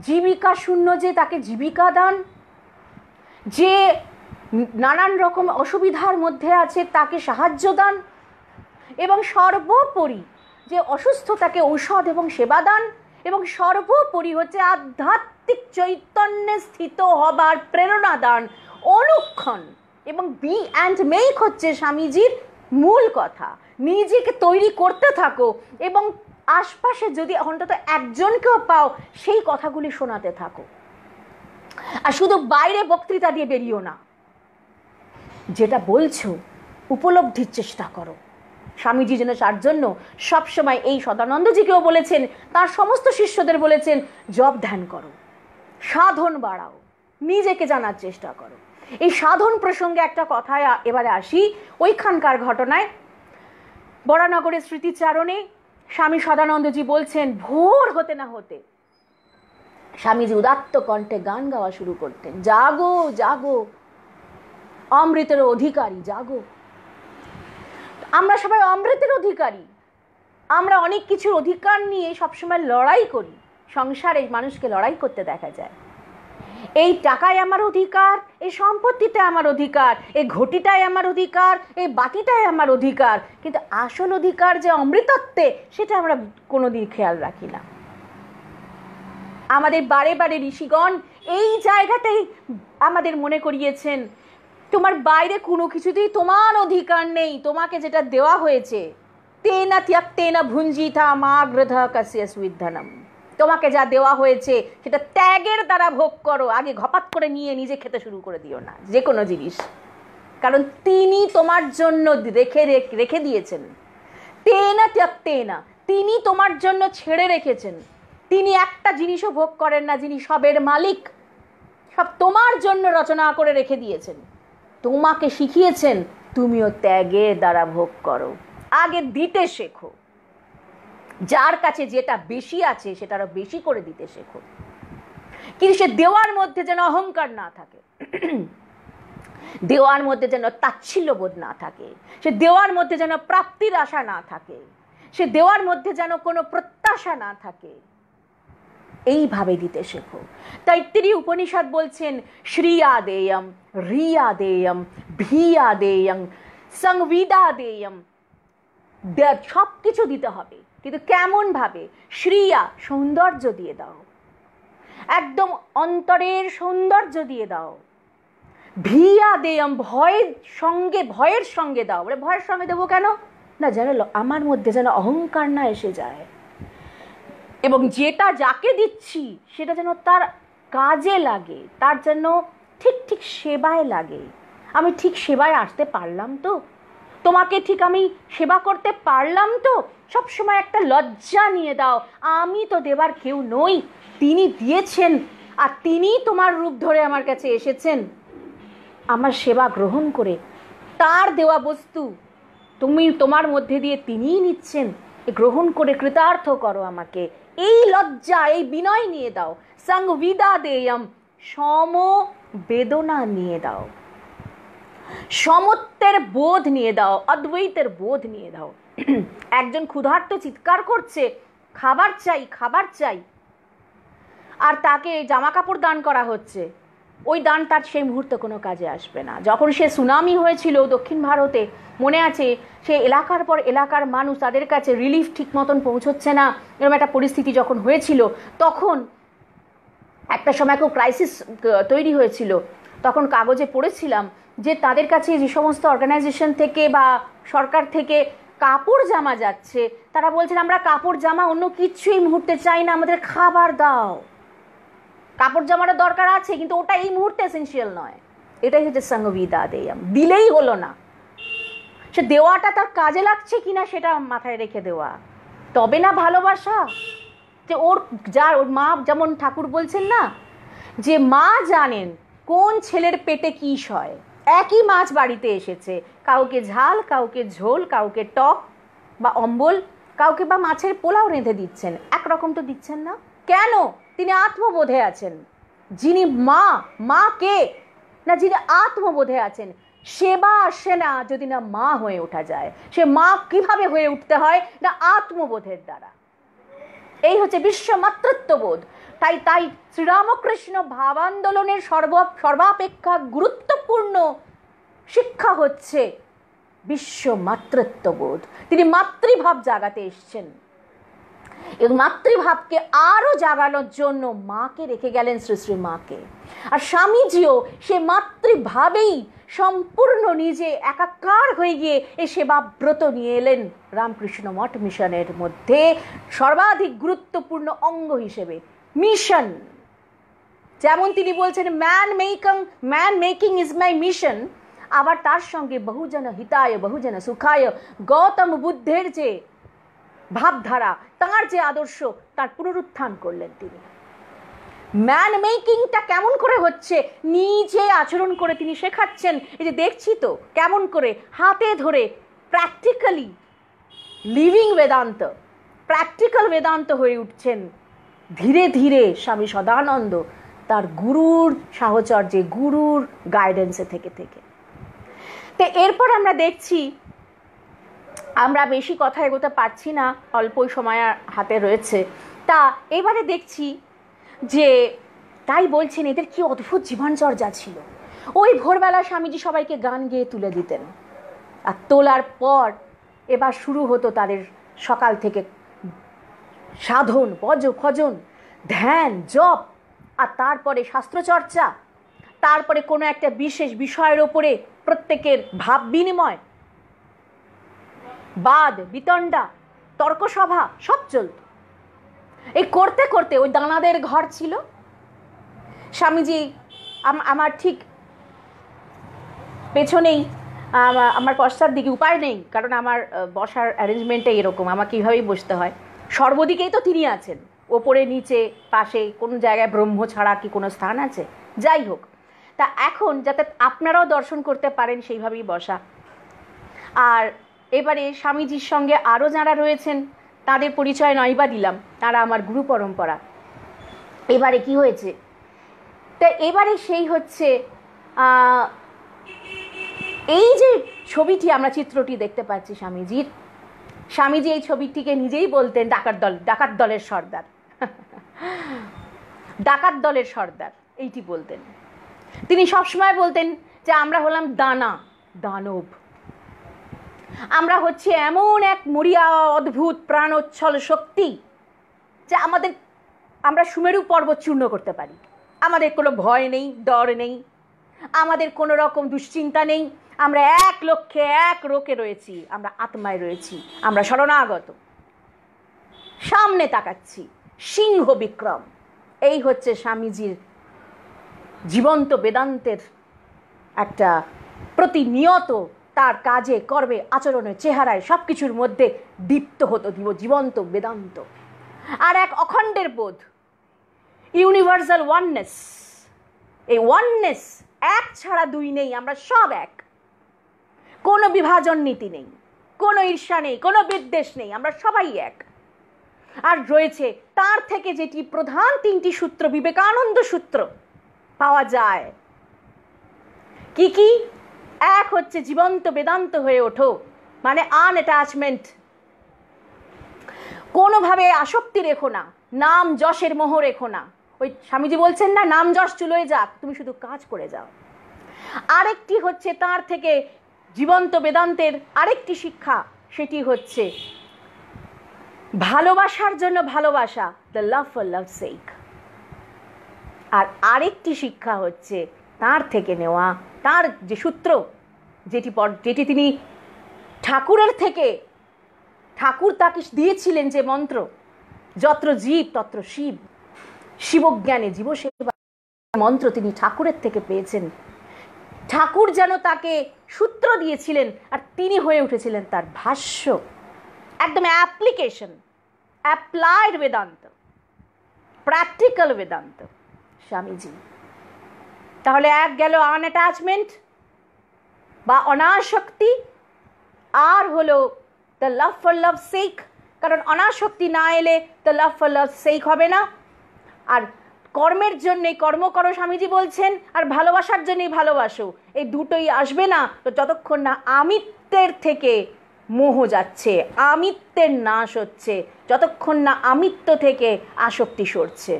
জীবিকা শূন্য যে তাকে জীবিকা দান, যে নানান রকম অসুবিধার মধ্যে আছে তাকে সাহায্য দান, এবং সর্বোপরি যে অসুস্থ তাকে ঔষধ এবং সেবা দান, এবং সর্বোপরি হচ্ছে আধ্যাত্মিক চৈতন্যে স্থিত হবার প্রেরণা দান অনুক্ষণ। এবং বি অ্যান্ড মেক হচ্ছে স্বামীজির মূল কথা। নিজেকে তৈরি করতে থাকো এবং আশপাশে যদি অন্তত একজনকেও পাও সেই কথাগুলি শোনাতে থাকো। আর শুধু বাইরে বক্তৃতা দিয়ে বেরিও না, যেটা বলছো উপলব্ধির চেষ্টা করো। স্বামীজি যেন তার জন্য সবসময় এই সদানন্দজিকেও বলেছেন, তার সমস্ত শিষ্যদের বলেছেন, জপ ধ্যান করো, সাধন বাড়াও, নিজেকে জানার চেষ্টা করো। এই সাধন প্রসঙ্গে একটা কথায় এবারে আসি, ওইখানকার ঘটনায় বরানগরের স্মৃতিচারণে স্বামী সদানন্দজি বলছেন, ভোর হতে না হতে স্বামীজি উদাত্ত কণ্ঠে গান গাওয়া শুরু করতেন, জাগো জাগো অমৃতের অধিকারী জাগো। আমরা সবাই অমৃতের অধিকারী, আমরা অনেক কিছুর অধিকার নিয়ে সবসময় লড়াই করি। সংসারে মানুষকে লড়াই করতে দেখা যায়, এই টাকায় আমার অধিকার, এই সম্পত্তিতে আমার অধিকার, এই ঘটিটায় আমার অধিকার, এই বাটিটায় আমার অধিকার, কিন্তু আসল অধিকার যে অমৃতত্বে সেটা আমরা কোনোদিন খেয়াল রাখি না। আমাদের বারে বারে ঋষিগণ এই জায়গাটাই আমাদের মনে করিয়েছেন, তোমার বাইরে কোনো কিছুতেই তোমার অধিকার নেই। তোমাকে যেটা দেওয়া হয়েছে, তেনা ত্যক্তেনা ভুঞ্জিতা মাগ্রধ কস্য সুবিধনম, তোমাকে যা দেওয়া হয়েছে সেটা ত্যাগের দ্বারা ভোগ করো। আগে ঘপাত করে নিয়ে নিজে খেতে শুরু করে দিও না যে কোনো জিনিস, কারণ তিনি তোমার জন্য রেখে দিয়েছেন। তেনা ত্যক্তেনা, তিনি তোমার জন্য ছেড়ে রেখেছেন। তিনি একটা জিনিসও ভোগ করেন না, যিনি সবের মালিক, সব তোমার জন্য রচনা করে রেখে দিয়েছেন। তোমাকে শিখিয়েছেন তুমিও ত্যাগের দ্বারা ভোগ করো। আগে দিতে শেখো, যার কাছে যেটা বেশি আছে সেটা আরো বেশি করে দিতে শেখো। কিন্তু সে দেওয়ার মধ্যে যেন অহংকার না থাকে, দেওয়ার মধ্যে যেন তাচ্ছিল্যবোধ না থাকে, সে দেওয়ার মধ্যে যেন প্রাপ্তির আশা না থাকে, সে দেওয়ার মধ্যে যেন কোনো প্রত্যাশা না থাকে। এইভাবে দিতে শেখো। তৈত্তিরি উপনিষদ বলছেন শ্রিয়া দেয়ম, রিয়া দেয়ম, ভিয়া দেয়ম, সংবিদা দেয়ম। সব কিছু দিতে হবে, কিন্তু কেমন ভাবে? শ্রিয়া, সৌন্দর্য দিয়ে দাও, একদম অন্তরের সৌন্দর্য দিয়ে দাও। ভিয়া দেয়ম, ভয়ের সঙ্গে দাও। বলে ভয়ের সঙ্গে দেবো কেন? না, যেন আমার মধ্যে যেন অহংকার না এসে যায়, এবং যেটা যাকে দিচ্ছি সেটা যেন তার কাজে লাগে, তার যেন ঠিক ঠিক সেবায় লাগে। আমি ঠিক সেবায় আসতে পারলাম তো, তোমাকে ঠিক আমি সেবা করতে পারলাম তো। সবসময় একটা লজ্জা নিয়ে দাও, আমি তো দেবার কেউ নই, তিনি দিয়েছেন, আর তিনিই তোমার রূপ ধরে আমার কাছে এসেছেন। আমার সেবা গ্রহণ করে তার দেওয়া বস্তু তোমার মধ্যে দিয়ে তিনিই নিচ্ছেন, গ্রহণ করে কৃতার্থ করো আমাকে। এই লজ্জা, এই বিনয় নিয়ে দাও। সংবিদা দেয়ম, সমবেদনা নিয়ে দাও, সমত্বের বোধ নিয়ে দাও, অদ্বৈতের বোধ নিয়ে দাও। একজন ক্ষুধার্ত চিৎকার করছে, খাবার চাই, খাবার চাই, আর তাকে জামা কাপড় দান করা হচ্ছে, ওই দান তার সেই মুহূর্তে কোনো কাজে আসবে না। যখন সে সুনামি হয়েছিল দক্ষিণ ভারতে, মনে আছে, সে এলাকার পর এলাকার মানুষ, তাদের কাছে রিলিফ ঠিক মতন পৌঁছচ্ছে না, এরকম একটা পরিস্থিতি যখন হয়েছিল, তখন একটা সময় খুব ক্রাইসিস তৈরি হয়েছিল। তখন কাগজে পড়েছিলাম যে তাদের কাছে যে সমস্ত অর্গানাইজেশন থেকে বা সরকার থেকে কাপড় জামা যাচ্ছে, তারা বলছেন আমরা কাপড় জামা অন্য কিচ্ছু এই মুহূর্তে চাই না, আমাদের খাবার দাও। কাপড় জামাটা দরকার আছে, কিন্তু ওটা এই মুহূর্তে এসেনশিয়াল নয়। এটাই হচ্ছে সংবিদা দেয়ম। দিলেই হলো না, সে দেওয়াটা তার কাজে লাগছে কিনা সেটা মাথায় রেখে দেওয়া, তবে না ভালোবাসা। যে ওর মা, যেমন ঠাকুর বলছেন না, যে মা জানেন কোন ছেলের পেটে কি সয়। একই মাছ বাড়িতে এসেছে, কাউকে ঝাল, কাউকে ঝোল, কাউকে টক বা অম্বল, কাউকে বা মাছের পোলাও রেঁধে দিচ্ছেন, একরকম তো দিচ্ছেন না। কেন? তিনি আত্মবোধে আছেন। যিনি মা কে না, যিনি আত্মবোধে আছেন। সেবা আসে না যদি না মা হয়ে ওঠা যায়। সে মা কিভাবে হয়ে উঠতে হয়? না আত্মবোধের দ্বারা। এই হচ্ছে বিশ্ব মাতৃত্ববোধ। তাই শ্রীরামকৃষ্ণ ভাবান্দোলনের সর্বাপেক্ষা গুরুত্বপূর্ণ শিক্ষা হচ্ছে বিশ্ব মাতৃত্ববোধ। তিনি মাতৃভাব জাগাতে এসছেন, এবং মাতৃভাবকে আরো জাগানোর জন্য মাকে রেখে গেলেন, শ্রী শ্রী মাকে। আর স্বামীজিও সে মাতৃভাবেই সম্পূর্ণ নিজে একাকার হয়ে গিয়ে এই সেবাব্রত নিয়ে এলেন রামকৃষ্ণ মঠ মিশনের মধ্যে সর্বাধিক গুরুত্বপূর্ণ অঙ্গ হিসেবে। মিশন, যেমন তিনি বলছেন man making is my mission, আবার তার সঙ্গে বহুজন হিতায় বহুজন সুখায়, গৌতম বুদ্ধের যে ভাবধারা, তার যে আদর্শ, তার পুনরুত্থান করলেন তিনি। ম্যান মেকিংটা কেমন করে হচ্ছে নিজে আচরণ করে তিনি শেখাচ্ছেন। এই যে দেখছি তো কেমন করে হাতে ধরে practically living Vedanta, practical Vedanta হয়ে উঠছেন ধীরে ধীরে স্বামী সদানন্দ তার গুরুর সাহচর্যে, গুরুর গাইডেন্সে থেকে থেকে। তো এরপর আমরা দেখছি, আমরা বেশি কথা এগোতে পারছি না, অল্পই সময় হাতে রয়েছে, তা এবারে দেখছি যে তাই বলছেন এদের কি অদ্ভুত জীবনচর্যা ছিল। ওই ভোরবেলা স্বামীজি সবাইকে গান গেয়ে তুলে দিতেন, আর তোলার পর এবার শুরু হতো তাদের সকাল থেকে সাধন, ভজন, ধ্যান, জপ, আর তারপরে শাস্ত্রচর্চা, তারপরে কোনো একটা বিশেষ বিষয়ের ওপরে প্রত্যেকের ভাব বিনিময়, বাদ বিতণ্ডা, তর্কসভা সব চলত। এই করতে করতে ওই দানাদের ঘর ছিল, স্বামীজি আমার ঠিক পেছনেই, আমার পশ্চাৎ দিকে, উপায় নেই কারণ আমার বসার অ্যারেঞ্জমেন্টটা এরকম, আমাকে এইভাবেই বসতে হয়। সর্বদিকেই তো তিনি আছেন, ওপরে নিচে পাশে, কোনো জায়গায় ব্রহ্ম ছাড়া কি কোনো স্থান আছে? যাই হোক, তা এখন যাতে আপনারাও দর্শন করতে পারেন সেইভাবেই বসা। আর এবারে স্বামীজির সঙ্গে আরও যারা রয়েছেন তাদের পরিচয় নয়বা দিলাম, তারা আমার গুরু পরম্পরা। এবারে কি হয়েছে, তা এবারে সেই হচ্ছে এই যে ছবিটি আমরা, চিত্রটি দেখতে পাচ্ছি স্বামীজির, স্বামীজি এই ছবিটিকে নিজেই বলতেন ডাকাত দলের সর্দার। ডাকাত দলের সর্দার এইটি বলতেন। তিনি সবসময় বলতেন যে আমরা হলাম দানব, আমরা হচ্ছে এমন এক মরিয়া অদ্ভুত প্রাণোচ্ছল শক্তি যে আমরা সুমেরু পর্বত চূর্ণ করতে পারি। আমাদের কোনো ভয় নেই, ডর নেই, আমাদের কোনো রকম দুশ্চিন্তা নেই, আমরা এক লক্ষ্যে এক রোকে রয়েছি, আমরা আত্মায় রয়েছি, আমরা শরণাগত, সামনে তাকাচ্ছি, সিংহ বিক্রম। এই হচ্ছে স্বামীজির জীবন্ত বেদান্তের একটা প্রতিনিয়ত তার কাজে কর্মে আচরণে চেহারায় সব কিছুর মধ্যে দীপ্ত হতো জীবন্ত বেদান্ত। আর এক অখণ্ডের বোধ, ইউনিভার্সাল ওয়াননেস। এই ওয়াননেস, এক ছাড়া দুই নেই, আমরা সব এক, কোনো বিভাজন নীতি নেই, কোনো ঈর্ষা নেই, কোনো বিদ্বেষ নেই, আমরা সবাই এক। আর রয়েছে তার থেকে যেটি প্রধান তিনটি সূত্র, বিবেকানন্দ সূত্র পাওয়া যায়। কি কি? এক হচ্ছে জীবন্ত বেদান্ত হয়ে ওঠো, মানে আনঅ্যাটাচমেন্ট, কোনোভাবে আসক্তি রেখো না, নাম যশের মোহ রেখো না। ওই স্বামীজি বলছেন না, নাম যশ চুলোয় যাক, তুমি শুধু কাজ করে যাও। আরেকটি হচ্ছে তার থেকে জীবন্ত বেদান্তের আরেকটি শিক্ষা, সেটি হচ্ছে ভালোবাসার জন্য ভালোবাসা, দ্য লাভ ফর লাভ সেক। আর আরেকটি শিক্ষা হচ্ছে তার থেকে নেওয়া, তার যে সূত্র, যেটি তিনি ঠাকুরের থেকে, ঠাকুর তাকে দিয়েছিলেন যে মন্ত্র, যত্র জীব তত্র শিব, শিবজ্ঞানে জীবসেবা মন্ত্র তিনি ঠাকুরের থেকে পেয়েছেন। ঠাকুর যেন তাকে সূত্র দিয়েছিলেন আর তিনি হয়ে উঠেছিলেন তার ভাষ্য, একদম application, applied Vedanta, practical Vedanta Swamiji. তাহলে এক গেল আনঅ্যাটাচমেন্ট বা অনাসক্তি, আর হলো দ্য লাভ ফর লাভ সেক, কারণ অনাসক্তি না এলে দ্য লাভ ফর লাভ সেক হবে না। আর কর্মের জন্যে কর্ম করো স্বামীজি বলছেন, আর ভালোবাসার জন্যই ভালোবাসো, এই দুটোই আসবে না তো যতক্ষণ না আমিত্বের থেকে মোহ যাচ্ছে, আমিত্বের নাশ হচ্ছে, যতক্ষণ না আমিত্ব থেকে আসক্তি সরছে।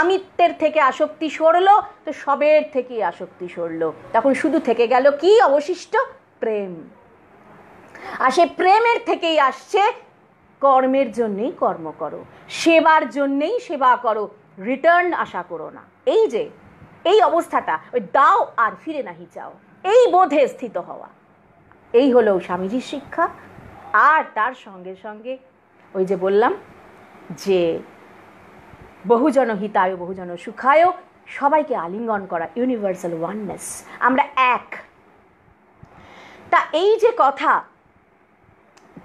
আমিত্বের থেকে আসক্তি সরলো তো সবের থেকেই আসক্তি সরলো, তখন শুধু থেকে গেল কি অবশিষ্ট? প্রেম। আর সে প্রেমের থেকেই আসছে কর্মের জন্যেই কর্ম করো, সেবার জন্যেই সেবা করো, রিটার্ন আশা করো না। এই যে এই অবস্থাটা, ওই দাও আর ফিরে নাহি চাও, এই বোধে স্থিত হওয়া, এই হলো স্বামীজির শিক্ষা। আর তার সঙ্গে সঙ্গে ওই যে বললাম যে বহুজন হিতায় বহুজন সুখায়, সবাইকে আলিঙ্গন করা, ইউনিভার্সাল ওয়াননেস, আমরা এক। তা এই যে কথা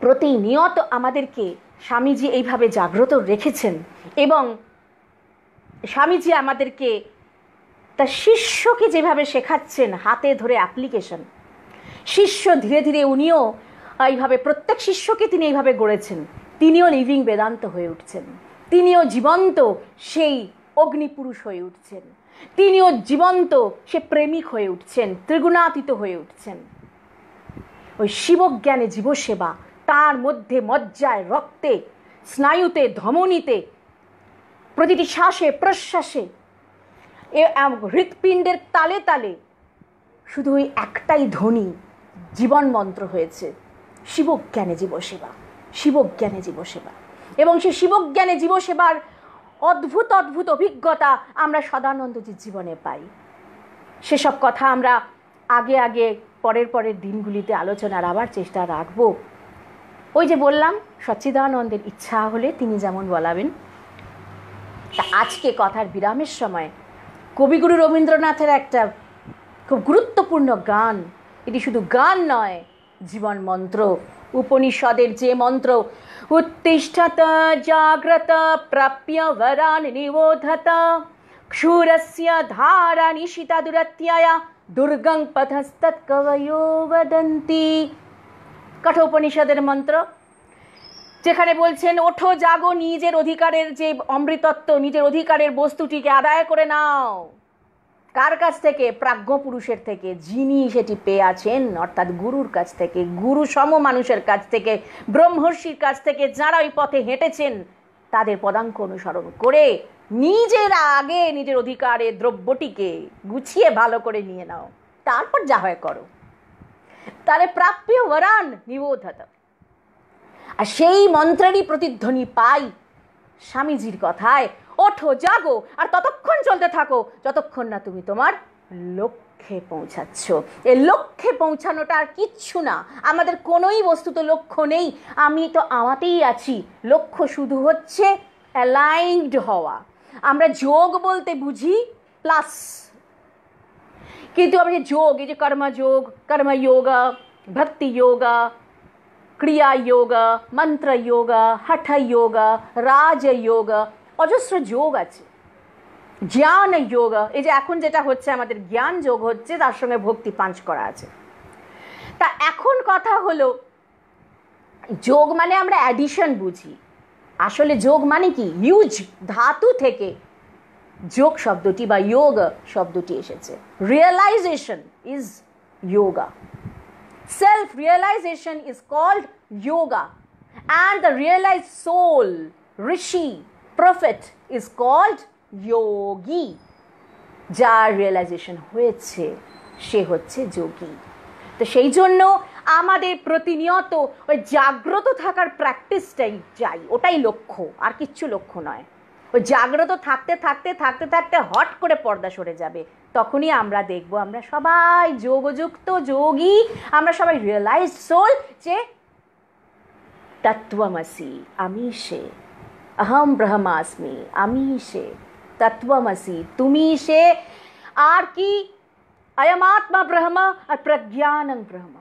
প্রতিনিয়ত আমাদেরকে স্বামীজি এইভাবে জাগ্রত রেখেছেন, এবং স্বামীজি আমাদেরকে তার শিষ্যকে যেভাবে শেখাচ্ছেন, হাতে ধরে অ্যাপ্লিকেশন, শিষ্য ধীরে ধীরে উনিও এইভাবে প্রত্যেক শিষ্যকে তিনি এইভাবে গড়েছেন, তিনিও লিভিং বেদান্ত হয়ে উঠছেন, তিনিও জীবন্ত সেই অগ্নিপুরুষ হয়ে উঠছেন, তিনিও জীবন্ত সে প্রেমিক হয়ে উঠছেন, ত্রিগুণাতীত হয়ে উঠছেন। ওই শিবজ্ঞানে জীবসেবা, তার মধ্যে মজ্জায়, রক্তে, স্নায়ুতে, ধমনীতে, প্রতিটি শ্বাসে প্রশ্বাসে, হৃৎপিণ্ডের তালে তালে শুধু ওই একটাই ধ্বনি জীবন মন্ত্র হয়েছে, শিবজ্ঞানে জীবসেবা, শিবজ্ঞানে জীবসেবা। এবং সেই শিবজ্ঞানে জীবসেবার অদ্ভুত অদ্ভুত অভিজ্ঞতা আমরা সদানন্দজির জীবনে পাই। সেসব কথা আমরা আগে আগে পরের দিনগুলিতে আলোচনার আবার চেষ্টা রাখব। ওই যে বললাম, সচ্চিদানন্দের ইচ্ছা হলে তিনি যেমন বলাবেন। তা আজকে কথার বিরামের সময় কবিগুরু রবীন্দ্রনাথের একটা খুব গুরুত্বপূর্ণ গান, এটি শুধু গান নয়, জীবন মন্ত্র, উপনিষদের যে মন্ত্র, উত্তিষ্ঠত জাগ্রত প্রাপ্য বরান নিবোধত ক্ষুরস্য ধারা নিশিতা দুরত্যয়া দুর্গং পথস্তৎ কবয়ো বদন্তি। কঠোপনিষদের মন্ত্র, যেখানে বলছেন ওঠো জাগো, নিজের অধিকারের যে অমৃতত্ব, নিজের অধিকারের বস্তুটিকে আদায় করে নাও। কার কাছ থেকে? প্রাজ্ঞ পুরুষের থেকে, যিনি সেটি পেয়ে আছেন, অর্থাৎ গুরুর কাছ থেকে, গুরু সম মানুষের কাছ থেকে, ব্রহ্মর্ষির কাছ থেকে, যারা ওই পথে হেঁটেছেন তাদের পদাঙ্ক অনুসরণ করে নিজের আগে নিজের অধিকারের দ্রব্যটিকে গুছিয়ে ভালো করে নিয়ে নাও, তারপর যা হয় করো। তাহলে প্রাপ্য বরান নিবোধত। আর সেই মন্ত্রেরই প্রতিধ্বনি পাই স্বামীজির কথায়, ওঠো জাগো আর ততক্ষণ চলতে থাকো যতক্ষণ না তুমি তোমার লক্ষ্যে পৌঁছাচ্ছ। এই লক্ষ্যে পৌঁছানোটা আর কিচ্ছু না, আমাদের কোনোই বস্তুত লক্ষ্য নেই, আমি তো আমাতেই আছি। লক্ষ্য শুধু হচ্ছে অ্যালাইনড হওয়া। আমরা যোগ বলতে বুঝি প্লাস, কিন্তু আমরা যোগ, এই যে কর্মযোগ, কর্মযোগা, ভক্তি যোগা, ক্রিয়া যোগা, মন্ত্র যোগা, হঠ যোগা, রাজযোগা, অজস্র যোগ আছে। জ্ঞান যোগা, এই যে এখন যেটা হচ্ছে আমাদের জ্ঞান যোগ হচ্ছে, তার সঙ্গে ভক্তি পাঞ্চ করা আছে। তা এখন কথা হলো, যোগ মানে আমরা অ্যাডিশন বুঝি, আসলে যোগ মানে কি? ইউজ ধাতু থেকে যোগ শব্দটি বা যোগ শব্দটি এসেছে। Realization is yoga, self realization is called yoga, and the realized soul, rishi, prophet is called yogi. যার রিয়েলাইজেশন হয়েছে সে হচ্ছে যোগী। তো সেই জন্য আমাদের প্রতিনিয়ত ওই জাগ্রত থাকার প্র্যাকটিসটাই চাই, ওটাই লক্ষ্য, আর কিচ্ছু লক্ষ্য নয়। ওই জাগ্রত থাকতে থাকতে থাকতে থাকতে হট করে পর্দা সরে যাবে, তখনই আমরা দেখব আমরা সবাই যোগযুক্ত যোগী, আমরা সবাই রিয়েলাইজড সোল, যে তত্ত্বমসি, আমি সে, অহম ব্রহ্মাস্মি, আমি সে, তত্ত্বমসি, তুমি সে, আর কি? অয়মাত্মা ব্রহ্ম আর প্রজ্ঞানং ব্রহ্ম।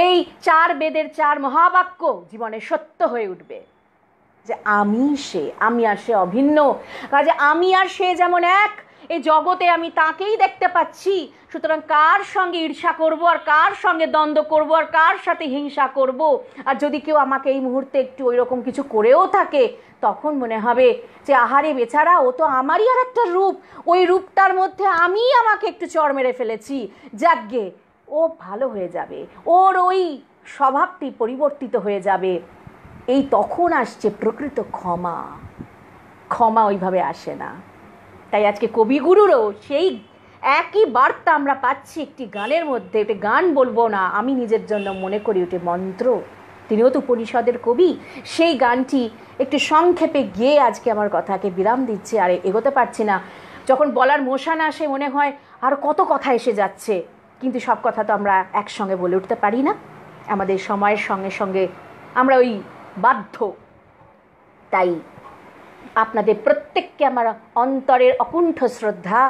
এই চার বেদের চার মহাবাক্য জীবনে সত্য হয়ে উঠবে, যে আমি সে, আমি আর সে অভিন্ন। কাজে আমি আর সে যেমন এক, এই জগতে আমি তাকেই দেখতে পাচ্ছি। সুতরাং কার সঙ্গে ঈর্ষা করব, আর কার সঙ্গে দ্বন্দ্ব করব, আর কার সাথে হিংসা করব? আর যদি কেউ আমাকে এই মুহূর্তে একটু ওই রকম কিছু করেও থাকে, তখন মনে হবে যে আহারে বেচারা, ও তো আমারই আর একটা রূপ, ওই রূপটার মধ্যে আমি আমাকে একটু চড় মেরে ফেলেছি, যাগ্গে ও ভালো হয়ে যাবে, ওর ওই স্বভাবটি পরিবর্তিত হয়ে যাবে। এই তখন আসছে প্রকৃত ক্ষমা। ক্ষমা ওইভাবে আসে না। তাই আজকে কবিগুরুরও সেই একই বার্তা আমরা পাচ্ছি একটি গানের মধ্যে। ওটা গান বলবো না, আমি নিজের জন্য মনে করি ওটা মন্ত্র। তিনিও তো উপনিষদের কবি। সেই গানটি একটু সংক্ষেপে গিয়ে আজকে আমার কথাকে বিরাম দিচ্ছে, আর এগোতে পারছি না। যখন বলার মোশন আসে মনে হয় আর কত কথা এসে যাচ্ছে, কিন্তু সব কথা তো আমরা একসঙ্গে বলে উঠতে পারি না, আমাদের সময়ের সঙ্গে সঙ্গে আমরা ওই বাধ্য। তাই আপনাদের প্রত্যেককে আমার অন্তরের অকুণ্ঠ শ্রদ্ধা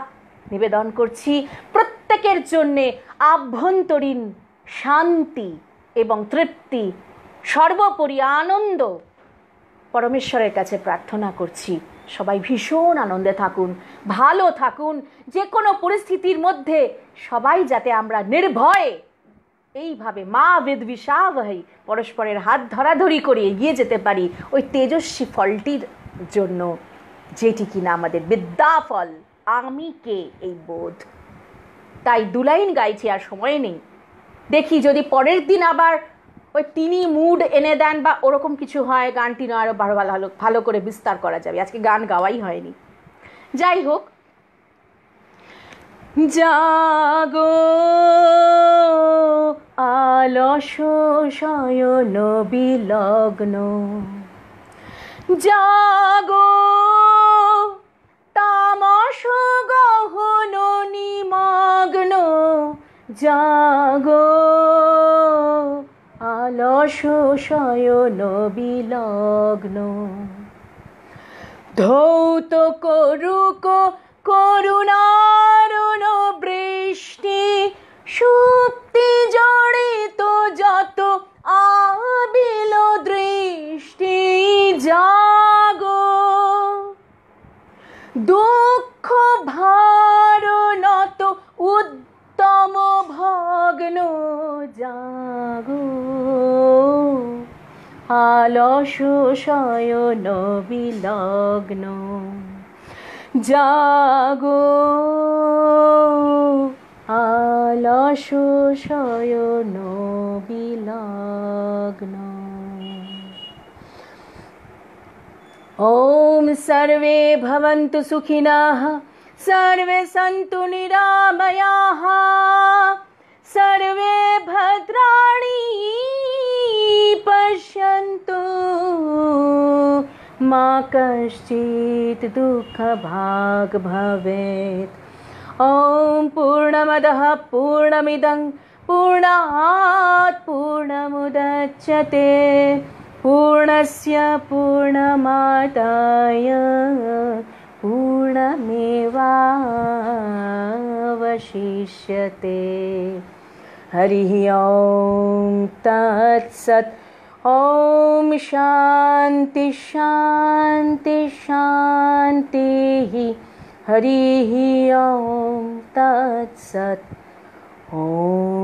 নিবেদন করছি। প্রত্যেকের জন্যে আভ্যন্তরীণ শান্তি এবং তৃপ্তি, সর্বোপরি আনন্দ পরমেশ্বরের কাছে প্রার্থনা করছি। সবাই ভীষণ আনন্দে থাকুন, ভালো থাকুন, যে কোনো পরিস্থিতির মধ্যে সবাই যাতে আমরা নির্ভয়ে এইভাবে মা বিদ্বিষাবহী পরস্পরের হাত ধরাধরি করে এগিয়ে যেতে পারি ওই তেজস্বী ফলটির জন্য, যেটি কিনা আমাদের বিদ্যাফল, আমি কে এই বোধ। তাই দুলাইন গাইছি, আর সময় নেই। দেখি যদি পরের দিন আবার ওই তিনি মুড এনে দেন বা ওরকম কিছু হয়, গানটি নয় আরও ভালো করে বিস্তার করা যাবে। আজকে গান গাওয়াই হয়নি। যাই হোক, জাগো আলস শয়ন বিলগ্ন, জাগো তামস গহন নিমগ্ন জাগো, আলস শয়ন বিলগ্ন। ধৌত করুক করুণারুণ বৃষ্টি, সুপ্তি জড়িত যত আবিল দৃষ্টি, জাগো দুঃখ ভার নত উত্তম ভগ্ন, জাগো আলস শয়ন বিলগ্ন। জাগো আলস শয়ন বিলগ্ন। ॐ सर्वे भवन्तु सुखिनः, सर्वे सन्तु निरामयाः, सर्वे भद्राणि पश्यन्तु मा कश्चित् दुःखभाग् भवेत्। ॐ पूर्णमदः पूर्णमिदं पूर्णात् पूर्णमुदच्यते, पूर्णस्य पूर्णमादाय पूर्णमेवावशिष्यते। हरिः ॐ तत्सत्। ॐ शान्ति शान्ति शान्तिः। हरिः ॐ तत्सत्। ॐ